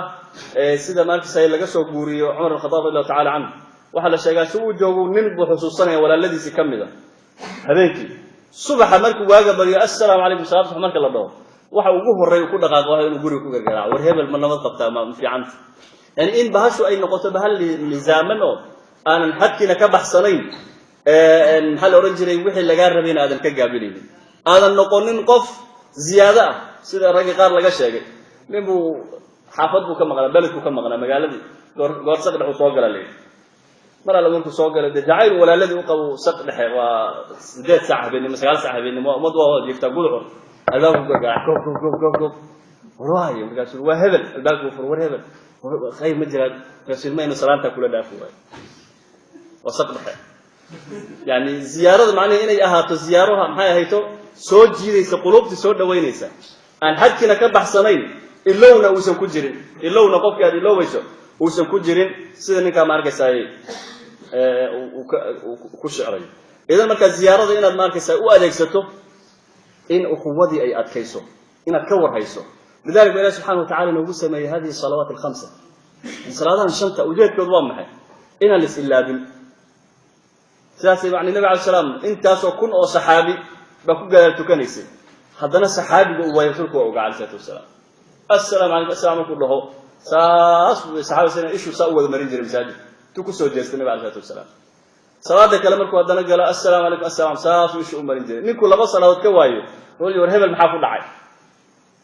sida markii laga soo guuriyo Umar al-Khattab radiyallahu ta'ala anhu waxa la sheegay soo joogo nin buu xusuusanaya walaaladiisa kamida habeenkii subaxa markuu waaga bariyo assalaamu alaykum salaam marka la dhaho waxa ugu horeey ku dhaqaaqo inuu guriga ku gargaaraa war hebel ma nabad qabtaa ma fiican yani in bahashu ay noqoto bahal nizaaman oo aanan xadkina ka baxsanayn hal oran jiray wixii laga rabay in aadan ka gaabinaynin aadan noqonin qof ziyaada ah sida rag qaar laga sheegay nibu xaafad buu ka maqnaa beledku ka maqnaa magaaladii goor saq dhex soo galay mara la markuu soo galay jacayl walaaladii u qabo saq dhexe waa 8 saac habeenimo 9 saac habeenimo umad waa jifta gudcur albaabku gagaa gob waraayo markaas waa hebel albaabku fur war hebel khayr ma jiraan rasuulmayna salaanta kula dhaafo waa saq dhexe yani ziyaarada macnaheedu inay ahaato ziyaaraha maxay ahayto soo jiidaysa qulubti soo dhaweynaysa aan xadkina ka baxsanayn ilowna uusan ku jirin ilowna qofka aad ilowayso uusan ku jirin sida ninka ma arkaysaay ku shicray idan marka ziyaarada inaad ma arkaysaa u adeegsato in ukhuwadii ay adkayso inaad ka warhayso lidalika ilaahay subhanahu wa ta'ala nagu sameeyay hadii salawaat al-khamsa salaadahan shanta ujeedkoodu waa maxay inaan is ilaabin sidaasay macni nabi alayhi salaam intaasoo kun oo saxaabi ba ku gaar tukanaysay haddana saxaabiga uu way rasuulku uga calaysay salaam assalaamu alaykum assalaamu alaykum dhaho saas saxaabada ishu saa wada marin jiray masaajid tu ku soo jeestay nabi alayhi salaam salaada kale markuu hadana gala assalaamu alaykum assalam saas ishu marin jiray ninku laba salaadood ka waayo wali war hebel maxaa ku dhacay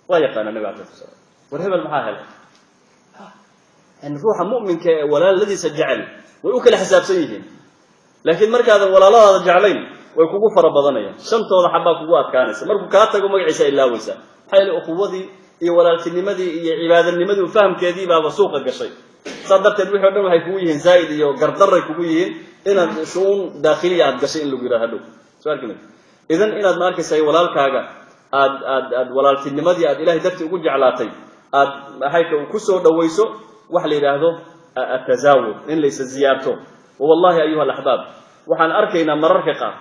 waa yaqaan nabi alayhi salaam war hebel maxaa helay in ruuxa mu'minka ee walaaladiisa jecel way u kala xisaabsan yihiin laakiin markaad walaalada jecelayn way kugu fara badanayaan shantooda xabaa kugu adkaanaysa markuu ka tago magaciisa ilaawaysa xayl ukhuwadii iyo walaaltinimadii iyo cibaadanimadii fahamkeedii baa suuqa gashay sadarteed wixii dhan waxay kugu yihiin zaid iyo gardaray kugu yihiin inaad shuun dakhiliya aad gashay in lagu yiraahdo su'aalkina idan inaad ma arkaysaa walaalkaaga aad walaaltinimadii aad ilaahay dartii ugu jeclaatay aad hayka ku soo dhawayso wax la yiraahdo at-tazawur in laysa ziyaarto wallahi ayuha al-ahbab waxaan arkaynaa mararka qaar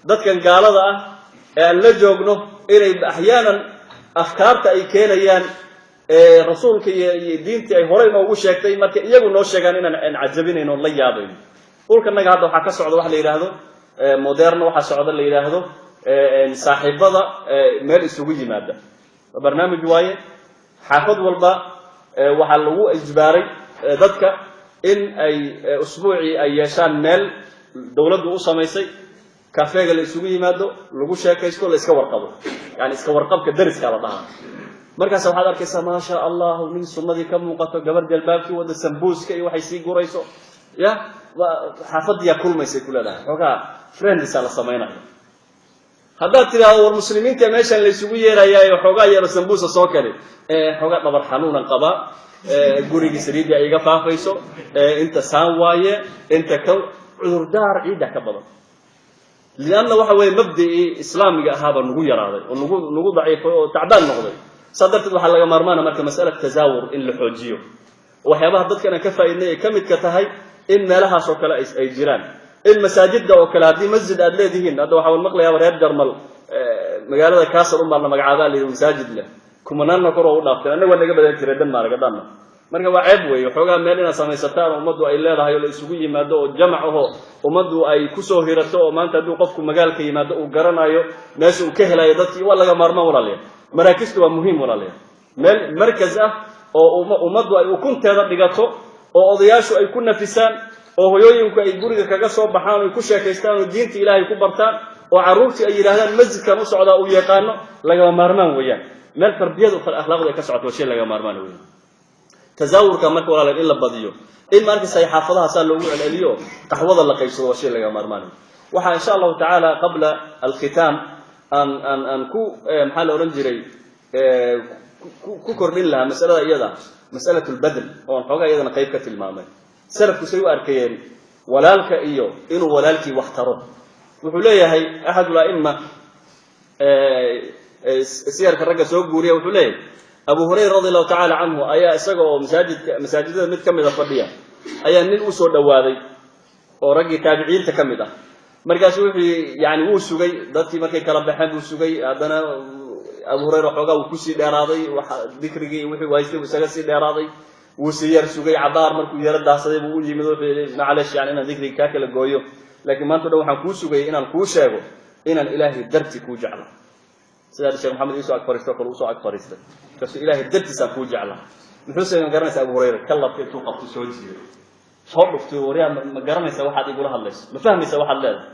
dadkan gaalada ah ee la joogno inay ahyaanan afkaarta ay keenayaan rasuulka iyo diintii ay horey noogu sheegtay marka iyagu noo sheegaan inaan cajabinayno la yaabayno dhulkanaga hadda waxaa ka socda wax la yidhaahdo moderna waxaa socda la yidhaahdo saaxiibada meel isugu yimaada barnaamij waaye xaafad walba waxaa lagu ijbaaray dadka in ay usbuucii ay yeeshaan meel dawladdu u samaysay kafeega la isugu yimaado lagu sheekaysto la iska warqabo yani iska warqabka dariska la dhahaa markaas waxaad arkaysaa maasha allah nin sunnadii ka muuqato gabar jalbaabkii wada sambuuska iyo waxay sii gurayso ya xaafadiyaa kulmaysay ku leedahay xoogaa friendisa la samaynayo haddaad tidhaahdo war muslimiinta meeshaan la isugu yeerayaayo xoogaa yaro sambuusa soo kali xoogaa dhabar xanuunan qabaa gurigii saliidii ay iga faafayso inta saan waaye inta ka cudurdaar ciidda ka badan lianna waxa weeye mabdicii islaamiga ahaabaa nagu yaraaday oo nagu daciifay oo tacbaan noqday saa darteed waxaa laga maarmaana marka mas'ala tasaawur in la xoojiyo waxyaabaha dadkan aan ka faa'iidnay ay ka midka tahay in meelahaas oo kale ay jiraan in masaajidda oo kale haddii masjid aad leedihiin hadda waxaa maqlayaaba reer jarmal magaalada kaasar unbaa la magacaabaa la yidhi masaajid leh kumanaanna kor oo u dhaafteen annaga waa naga badan jiray denmark haddaanna marka waa ceeb weeye xoogaa meel inaad samaysataan ummaddu ay leedahay oo la isugu yimaado oo jamac ahoo ummaddu ay kusoo hirato oo maanta hadduu qofku magaalka yimaado uu garanayo meesha uu ka helayo dadkii waa laga maarmaan walaalayaal maraakistu waa muhiim walaalayaal meel markas ah oo ummaddu ay ukunteeda dhigato oo odayaashu ay ku nafisaan oo hoyooyinku ay guriga kaga soo baxaan oo ay ku sheekaystaan oo diinta ilaahay ku bartaan oo carruurtii ay yidhaahdaan masjidkan u socdaa uu yaqaano lagama maarmaan weeyaan meel tarbiyadu akhlaaqdu ay ka socoto waa shay lagama maarmaan weeyaan tasaawurka marka walaalayaal in la badiyo in markasta xaafadaha saa loogu celceliyo qaxwada la qaybsado waa shay lagama maarmaan waxaa insha allahu tacaala qabla alkhitaam aan ku maxaa la odhan jiray ku kordhin lahaa masalada iyada mas'alatu lbadl oon xoogaa iyadana qayb ka tilmaamay salafku say u arkayeen walaalka iyo inuu walaalkii wax taro wuxuu leeyahay axadu la'ima siyarka ragga soo guuriya wuxuu leeyahay abu hurayra radi allahu tacaala canhu ayaa isaga oo masaajidada mid ka mida fadhiya ayaa nin u soo dhowaaday oo raggii taabiciinta ka mid ah markaasu wuxuu yani wuu sugay dadkii markay kala baxeen buu sugay haddana abu hurayra xoogaa wuu kusii dheeraaday dikrigii wixii haystay buu isaga sii dheeraaday wuu sii yar sugay cabaar markuu yaro daahsaday buu u yimid wuxuu yidhi macleesh yani inaan dikrigi kaa kala gooyo laakiin maanta o dhan waxaan kuu sugayay inaan kuu sheego inaan ilaahay darti kuu jecla sidaa sheekh maxamed iisoo ag fariisto kale usoo ag fariistay markaasuu ilaahay dartiisaan kuu jecla muxuuse ma garanaysa abu hurayra ka labka intuu qabto soo jiiray soo dhuftay waryaa ma garanaysa waxaad igula hadlayso ma fahmaysa waxaad leedahay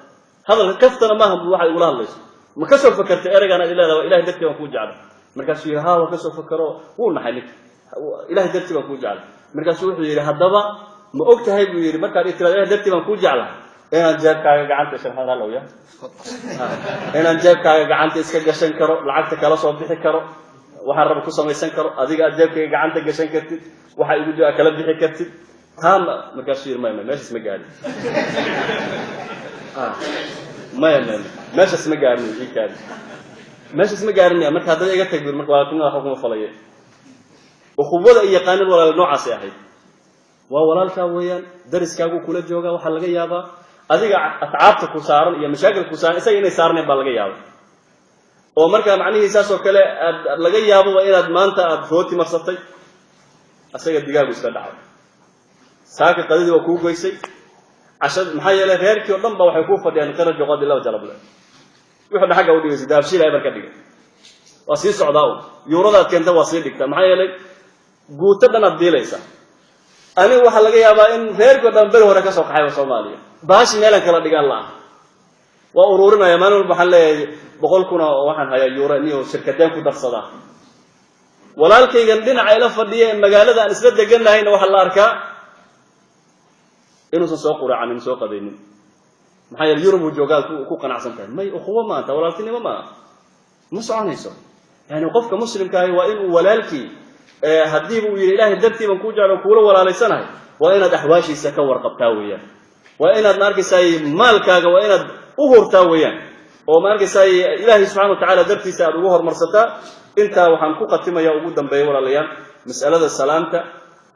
hadalka kaftana maaha waxaad igula hadlayso ma ka soo fakartay ereygaan aad leedahay waa ilahay dartii baan kuu jecla markaasuu yidhi haa waa ka soo fakaro wuu naxay ninka ilahay dartii baan kuu jecla markaasuu wuxuu yidhi haddaba ma og tahay buu yidhi markaad tiraado ilahay dartii baan kuu jecla inaan jeebkaaga gacanta sharxad halowya inaan jeebkaaga gacanta iska gashan karo lacagta kala soo bixi karo waxaan raba ku samaysan karo adiga aad jeebkaaga gacanta gashan kartid waxa igu jira kala bixi kartid taama markaasuu yidhi maya meeshaas ma gaadhin maya meeshaas ma gaadhin ii kaadi meeshaas ma gaarinaya marka haddana iga tag marka walaaltinimada waxba kuma falaye ukhuwada ay yaqaanin walaal noocaasay ahayd waa walaalkaa weeyaan dariskaagu kula joogaa waxaa laga yaabaa adiga atcaabta ku saaran iyo mashaakilka ku saaran isaga inay saarnayn baa laga yaaba oo markaa macnihii saas oo kale laga yaabo waa inaad maanta aad rooti marsatay isaga digaagu iska dhacay saaka qadadii waa kuu goysay cashad maxaa yeelay reerkii oo dhan ba waxay kuu fadhiyaan qira joqadi laba jalable wixii xagga u dhigay daabshiil ay barka dhigay waa sii socdaa yuurada aad keenta waa sii dhigtaa maxaa yeelay guuta dhan aad diilaysa aniga waxaa laga yaabaa in reerkii o dhan beri hore ka soo qaxay Soomaaliya baashi meelan kala dhigan laa waa ururinaya maalin walba waxaan leeyahay 100 kun oo waxaan hayaa yuuro niyo shirkadeen ku darsada walaalkaygan dhinaca ila fadhiya magaalada aan isla deganahayna waxa la arkaa inuu soo quraacanin soo qadaynin maxay yurub joogaa ku qanacsan tahay may ukhuwa maanta walaaltinimo ma soconayso yani qofka muslimka ah waa inuu walaalkii haddii uu yiri ilaahay dartii baan ku jecel kuula walaalaysanahay waa inaad ahwaashiisa ka warqabtaa weeyaan waa inaad markaysaay maalkaaga waa inaad u hurtaa weeyaan oo markaysaay ilaahay subhanahu wa ta'ala dartiisa aad ugu hormarsataa inta waxaan ku qatimayaa ugu dambeeyay walaalayaal mas'alada salaamta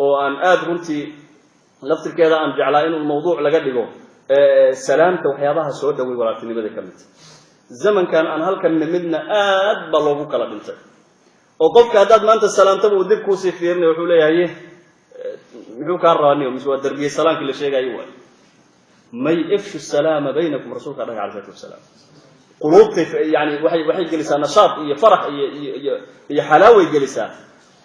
oo aan aad runtii laftirkeeda aan jeclaa inuu mawduuc laga dhigo salaamta waxyaabaha soo dhaway walaaltinimada kamid zamankan aan halkan midna aad ba loogu kala dhintay وقفك هداد ما أنت السلام تبغى ودك كوسي فيرني وحولي هاي محو كاراني ومسوا الدربية السلام كل شيء أيوة ما يقفش السلام بينكم رسولك عليه الصلاة والسلام قلوبتي يعني وحي جلسة نشاط فرح حلاوة جلسة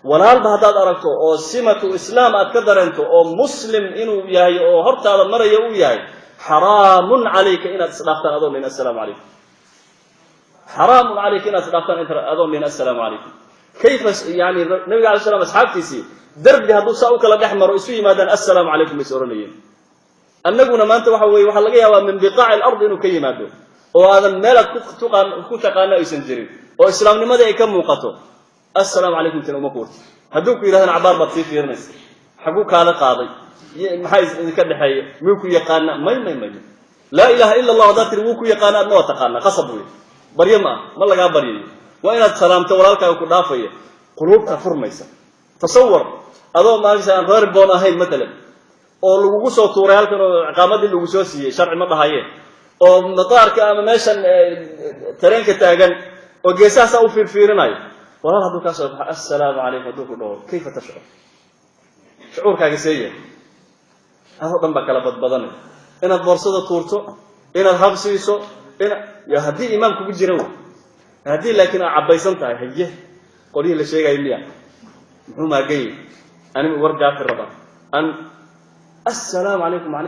ولا هذا أركته أو سمة إسلام أتقدر أنت أو مسلم إنه ياي أو هرت هذا مرة ياي حرام عليك إن أصدقت أظن لنا السلام عليكم حرام عليك إن أصدقت أظن لنا السلام عليكم كيف يعني النبي عليه السلام أصحابتي سي درب هذا ساوك لا يحمر اسمه ماذا السلام عليكم يسورني أنقنا ما أنت وحلقيها من بقاع الأرض إنه كيماته وهذا الملك كتقانا يسنجري وإسلام لماذا يكم موقته السلام عليكم تنو مقول هدوك إلى هذا عبار بطيء في رنس حقوك هذا قاضي محايز كده حي ميكو يقانا ما لا إله إلا الله ذات الموكو يقانا ما تقانا قصبوي بريما ما لقى بريم وإن السلام تولالك وكدافية قلوب تفرميسا تصور هذا ما شاء غير بونا هاي مثلا oo lagu soo tuuray halkan aqaamadii lagu soo siiyay sharci ma dhahayeen oo mataarka ama meeshan tareenka taagan oo geesaha u fiirfiirinayo walaal haduu ka soo baxay assalaamu alaykum haduu ku dhaw kayfa tashcur shucuurkaaga seeyay adoo dhan ba kala badbadan inaad boorsada tuurto inaad habsiiso ya hadii imaamku ku jiro hadii laakiin aad cabaysan tahay haye qolii la sheegay miya muxuu maagay ani wargaa fi raba an السلام عليكم عن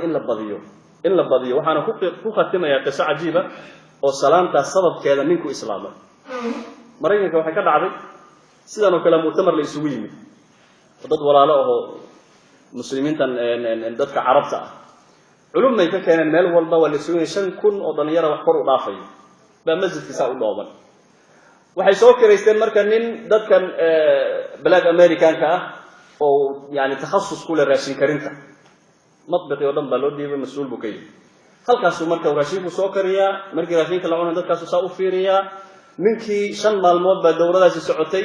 إلا بضيو وحنا كو ختمة يا قصة عجيبة وسلامة السبب كذا منكم إسلاما مرينا كوحي كذا عبد سيدنا كلام مؤتمر لإسويمي فضد ولا له مسلمين ندفع عربتا علوم ما يفكر المال والله والإسويمي شن كن وضنيرة وحفر ضافي بمسجد كساء الضوابا وحي سوكر يستمر مركنين ضد كان بلاد أمريكان كا أو يعني تخصص كل الراشين كرينتا مطبقي ودن بالودي مسؤول بكي هل كاسو مركا وراشيكو سوكريا مركي راشينك لعونا دad كاسو ساو فيريا منكي شن مالمود با دورadaasi socotay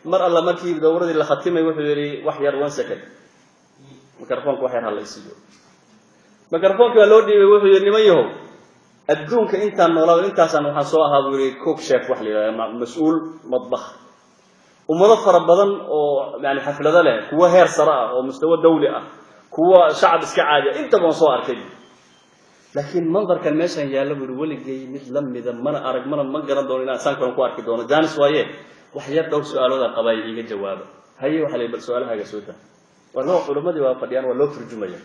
mar alla markii dowradii la khatimay wuxuu yiri wax yar 1 second mikrofoonka wax yar hal isiyo mikrofoonka loo dhiibay wuxuu yiri nimayahow adduunka intaan noolaa intaasan waxaan soo ahaa wiri cook chef wax leeyahay mas'uul madbakh ummado fara badan oo yani xaflada leh kuwa heer sare ah oo mustawa dawli ah kuwa shacab iska caadi inta baan soo arkay laakiin mandarkan meeshan yaalo waligeey mid lamida mana arag ma garan doono inaan sankan ku arki doono jaanis waaye wax yar dhowr su'aalooda qabay iga jawaab haye waxa leeyahay su'aalahaaga soo daa walaa culimadii waa fadhiyaan waa loo turjumaya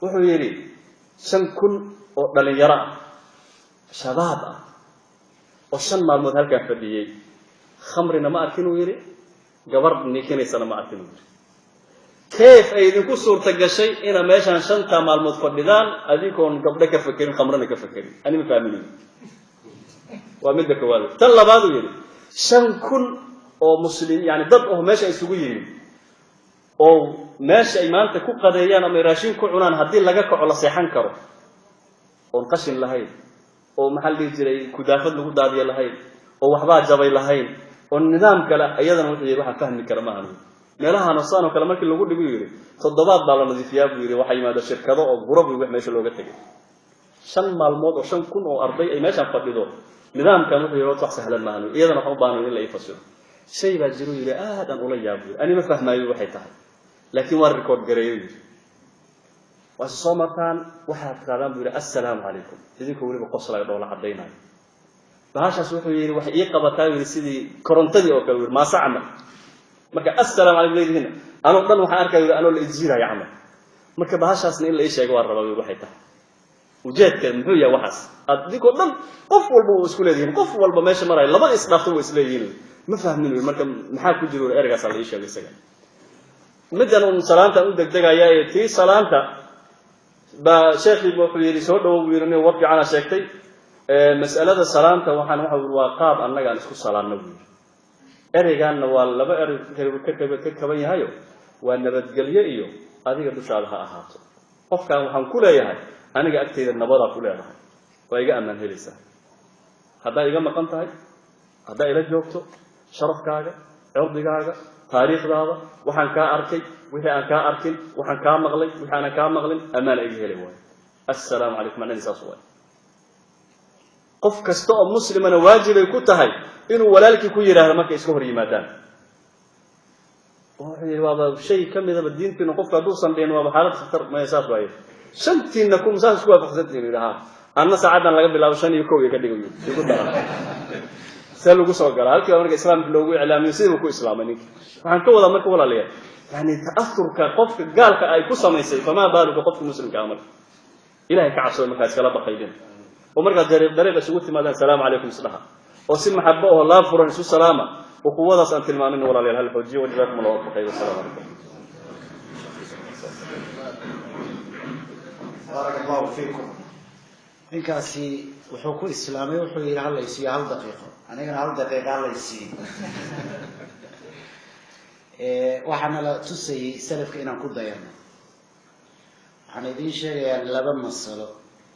wuxuu yiri 5,000 oo dhalinyaro ah shabaab ah oo 5 maalmood halkan fadhiyay khamrina ma arkin uu yiri gabar nikinaysa ma arkin uu yiri كيف أيديكوا صورة جشي إنا ماشان شنطة مع المتفردان أديكون قبلك كفكرين خمرنا كفكرين أنا مفهمين وأمدك والد تلا بعضو يلي شن كل أو مسلم يعني ضد أو ماشي يسويه أو ماشي إيمان تكو قضيان أم يراشين كعنان هدي لقاك على صيحان كرو أو نقشن لهاي أو محل يجري كدافد له دادية لهاي أو وحبات جبي لهاي أو النظام كلا أيضا يروح فهم كرمان meelaha nasaan oo kale markii lagu dhigo yiri toddobaad baa la nadiifiyaa buu yiri waxa yimaada shirkado oo gurub iyo wax meesha looga tagay 5 maalmood oo 5,000 oo arday ay meesha fadhido nidaamkan wuxuu yiri wax sahlan ma aanu iyadana waxa u baahan in la ifasiro shay baa jiro yiri aadan ula yaabo ani ma fahmaayo waxay tahay laakiin waa record gareeyay waa soo martaan waxa qaadan buu yiri assalaamu alaykum idinku waliba qoslay dhoola cadeynay baashaas wuxuu yiri wax ii qabataa yiri sidii korontadii oo kale ma saacna marka assalaamu alaykum leedina anoo dhan waxa arkay anoo la ijiray amal marka baashaasna in la sheego waa rabaa waxay tahay ujeedka muxuu yahay waxaas adiko dhan qof walba uu isku leeyahay qof walba meesha maray laba isdhaafto way isleeyihiin ma fahmin marka maxaa ku jiro ergaas la sheego isaga midan uu salaanta u degdegaya ee tii salaanta ba sheekhi wuxuu yiri soo dhaw wiirnay war fiican sheegtay mas'alada salaanta waxaan waxa waa qaab annaga isku salaano ereygan waa laba erey ka kaban yahayo waa nabadgelyo iyo adiga dushaada ha ahaato qofkan waxaan ku leeyahay aniga agteeda nabada ku leeyahay waa iga amaan helaysaa hadda iga maqan tahay hadda ila joogto sharafkaaga cirdigaaga taariikhdaada waxaan ka arkay wixii aan ka arkin waxaan ka maqlay wixii aan ka maqlin amaan iga helay way assalaamu alaykum annabi saas way qof kasta oo muslimana waajib ay ku tahay inuu walaalkii ku yiraahdo marka iska hor yimaadaan waa shay kamidaba diintiina qofka duusan dheen waa xaalad khatar ma yasaas waaye shantiina ku masaas ku waafaqsantiin yiraahdo anna saacadan laga bilaabo 5 iyo 1 ka dhigayo ugu dara sal ugu soo galaa halkii marka islaamka loogu ilaamiyo sidoo ku islaamay ninka waxaan ka wada marka walaalayaal yani ta'athurka qofka gaalka ay ku samaysay fama baaluka qofka muslimka amal ilaahay ka cabsado markaas kala baqaydin oo marka dariiq isugu timaadaan salaamu alaykum salaha oo si maxabbo oo la furan isu salaama oo kuwadaas aan tilmaamin walaalayaal hal xoojiyo wajibaakum allah khayr salaam alaykum barakallahu fiikum ninkaasi wuxuu ku islaamay wuxuu yiri hal laysiyo hal daqiiqo anigana hal daqiiqo hal laysiyo waxaana la tusayay salafka inaan ku dayano waxaan idin sheegayaa laba mas'alo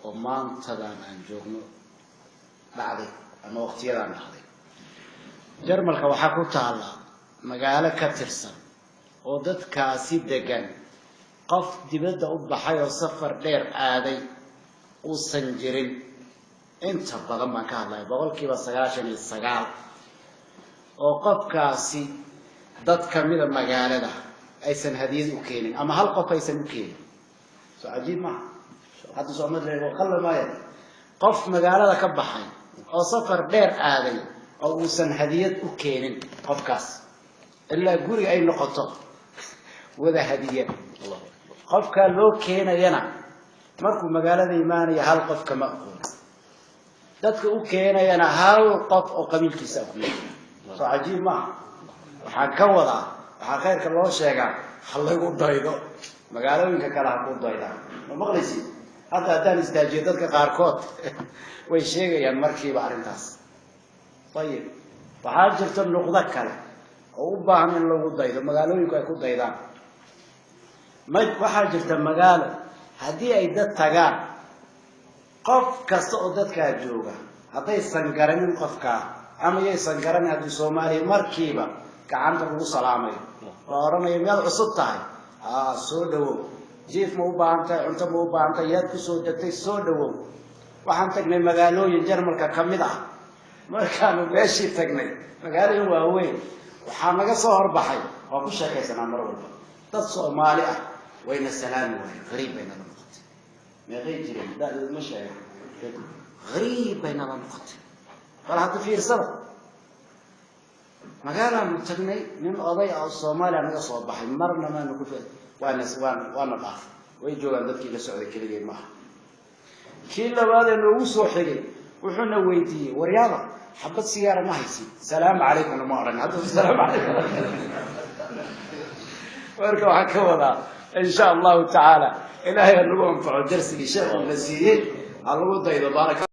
oo maantadan aan joogno dhacday ama waqtiyadan dhacday jarmalka waxaa ku taala magaalo ka tirsan oo dadkaasi degan qof dibadda u baxay oo safar dheer aaday uusan jirin inta badan baan ka hadlay boqolkiiba 99 oo qofkaasi dad kamida magaalada aysan hadiyad u keenin ama hal qof aysan u keenin soo ajiib ma hadda soo madreebo qallamaya qof magaalada ka baxay oo safar dheer aaday oo uusan hadiyad u keenin qofkaas illa guri ay noqoto wada hadiyad qofka loo keenayana markuu magaalada iimaanaya hal qof kama aqoon dadka u keenayana hal qof oo qabiilkiisa ku yahay soo ajiib ma waxaan ka wadaa waxa khayrka loo sheegaa hal lagu daydo magaalooyinka kale ha ku daydaa ma maqlaysid hadda haddaan istaajiyo dadka qaarkood way sheegayaan markiiba arrintaas ayib waxaa jirta nuqdo kale oo u baahan in lagu daydo magaalooyinku ay ku daydaan waxaa jirta magaalo haddii ay dad tagaan qof kasta oo dadkaa jooga haddaysan garanin qofkaa ama yaysan garanin haddii Soomaaliya markiiba gacanta lagu salaamayo oo oranayo miyaad cusub tahay soo dhawow jiif ma u baahan tahay cunto ma u baahan tahay yaad ku soo degtay soo dhawow waxaan tagnay magaalooyin Jarmalka kamid ah markaanu meeshii tagnay magaalooyin waaweyn waxaa naga soo horbaxay oo ku sheekaysanaa mar walba dad Soomaali ah wayna salaami waayeen qariib bayna noqotay meeqay jireen dad ma sheegay qariib bayna noqotay wala hadda fiirsada magaalada tagnay nin oday ah Soomaaliya naga soo baxay marna ma ku faa waana dhaaf way joogan dadkii la socday kaliya ma kii labaad ee loogu soo xigay wuxuuna weydiiyay waryaada xabad sigaar ma haysi salaamu alaykum ma oran hadda salaamu alaykum warka waxa ka wada insha Allah ta'ala ilaahay lagu anfaco darsiga sheekhu la siiyay lagu daydo baraka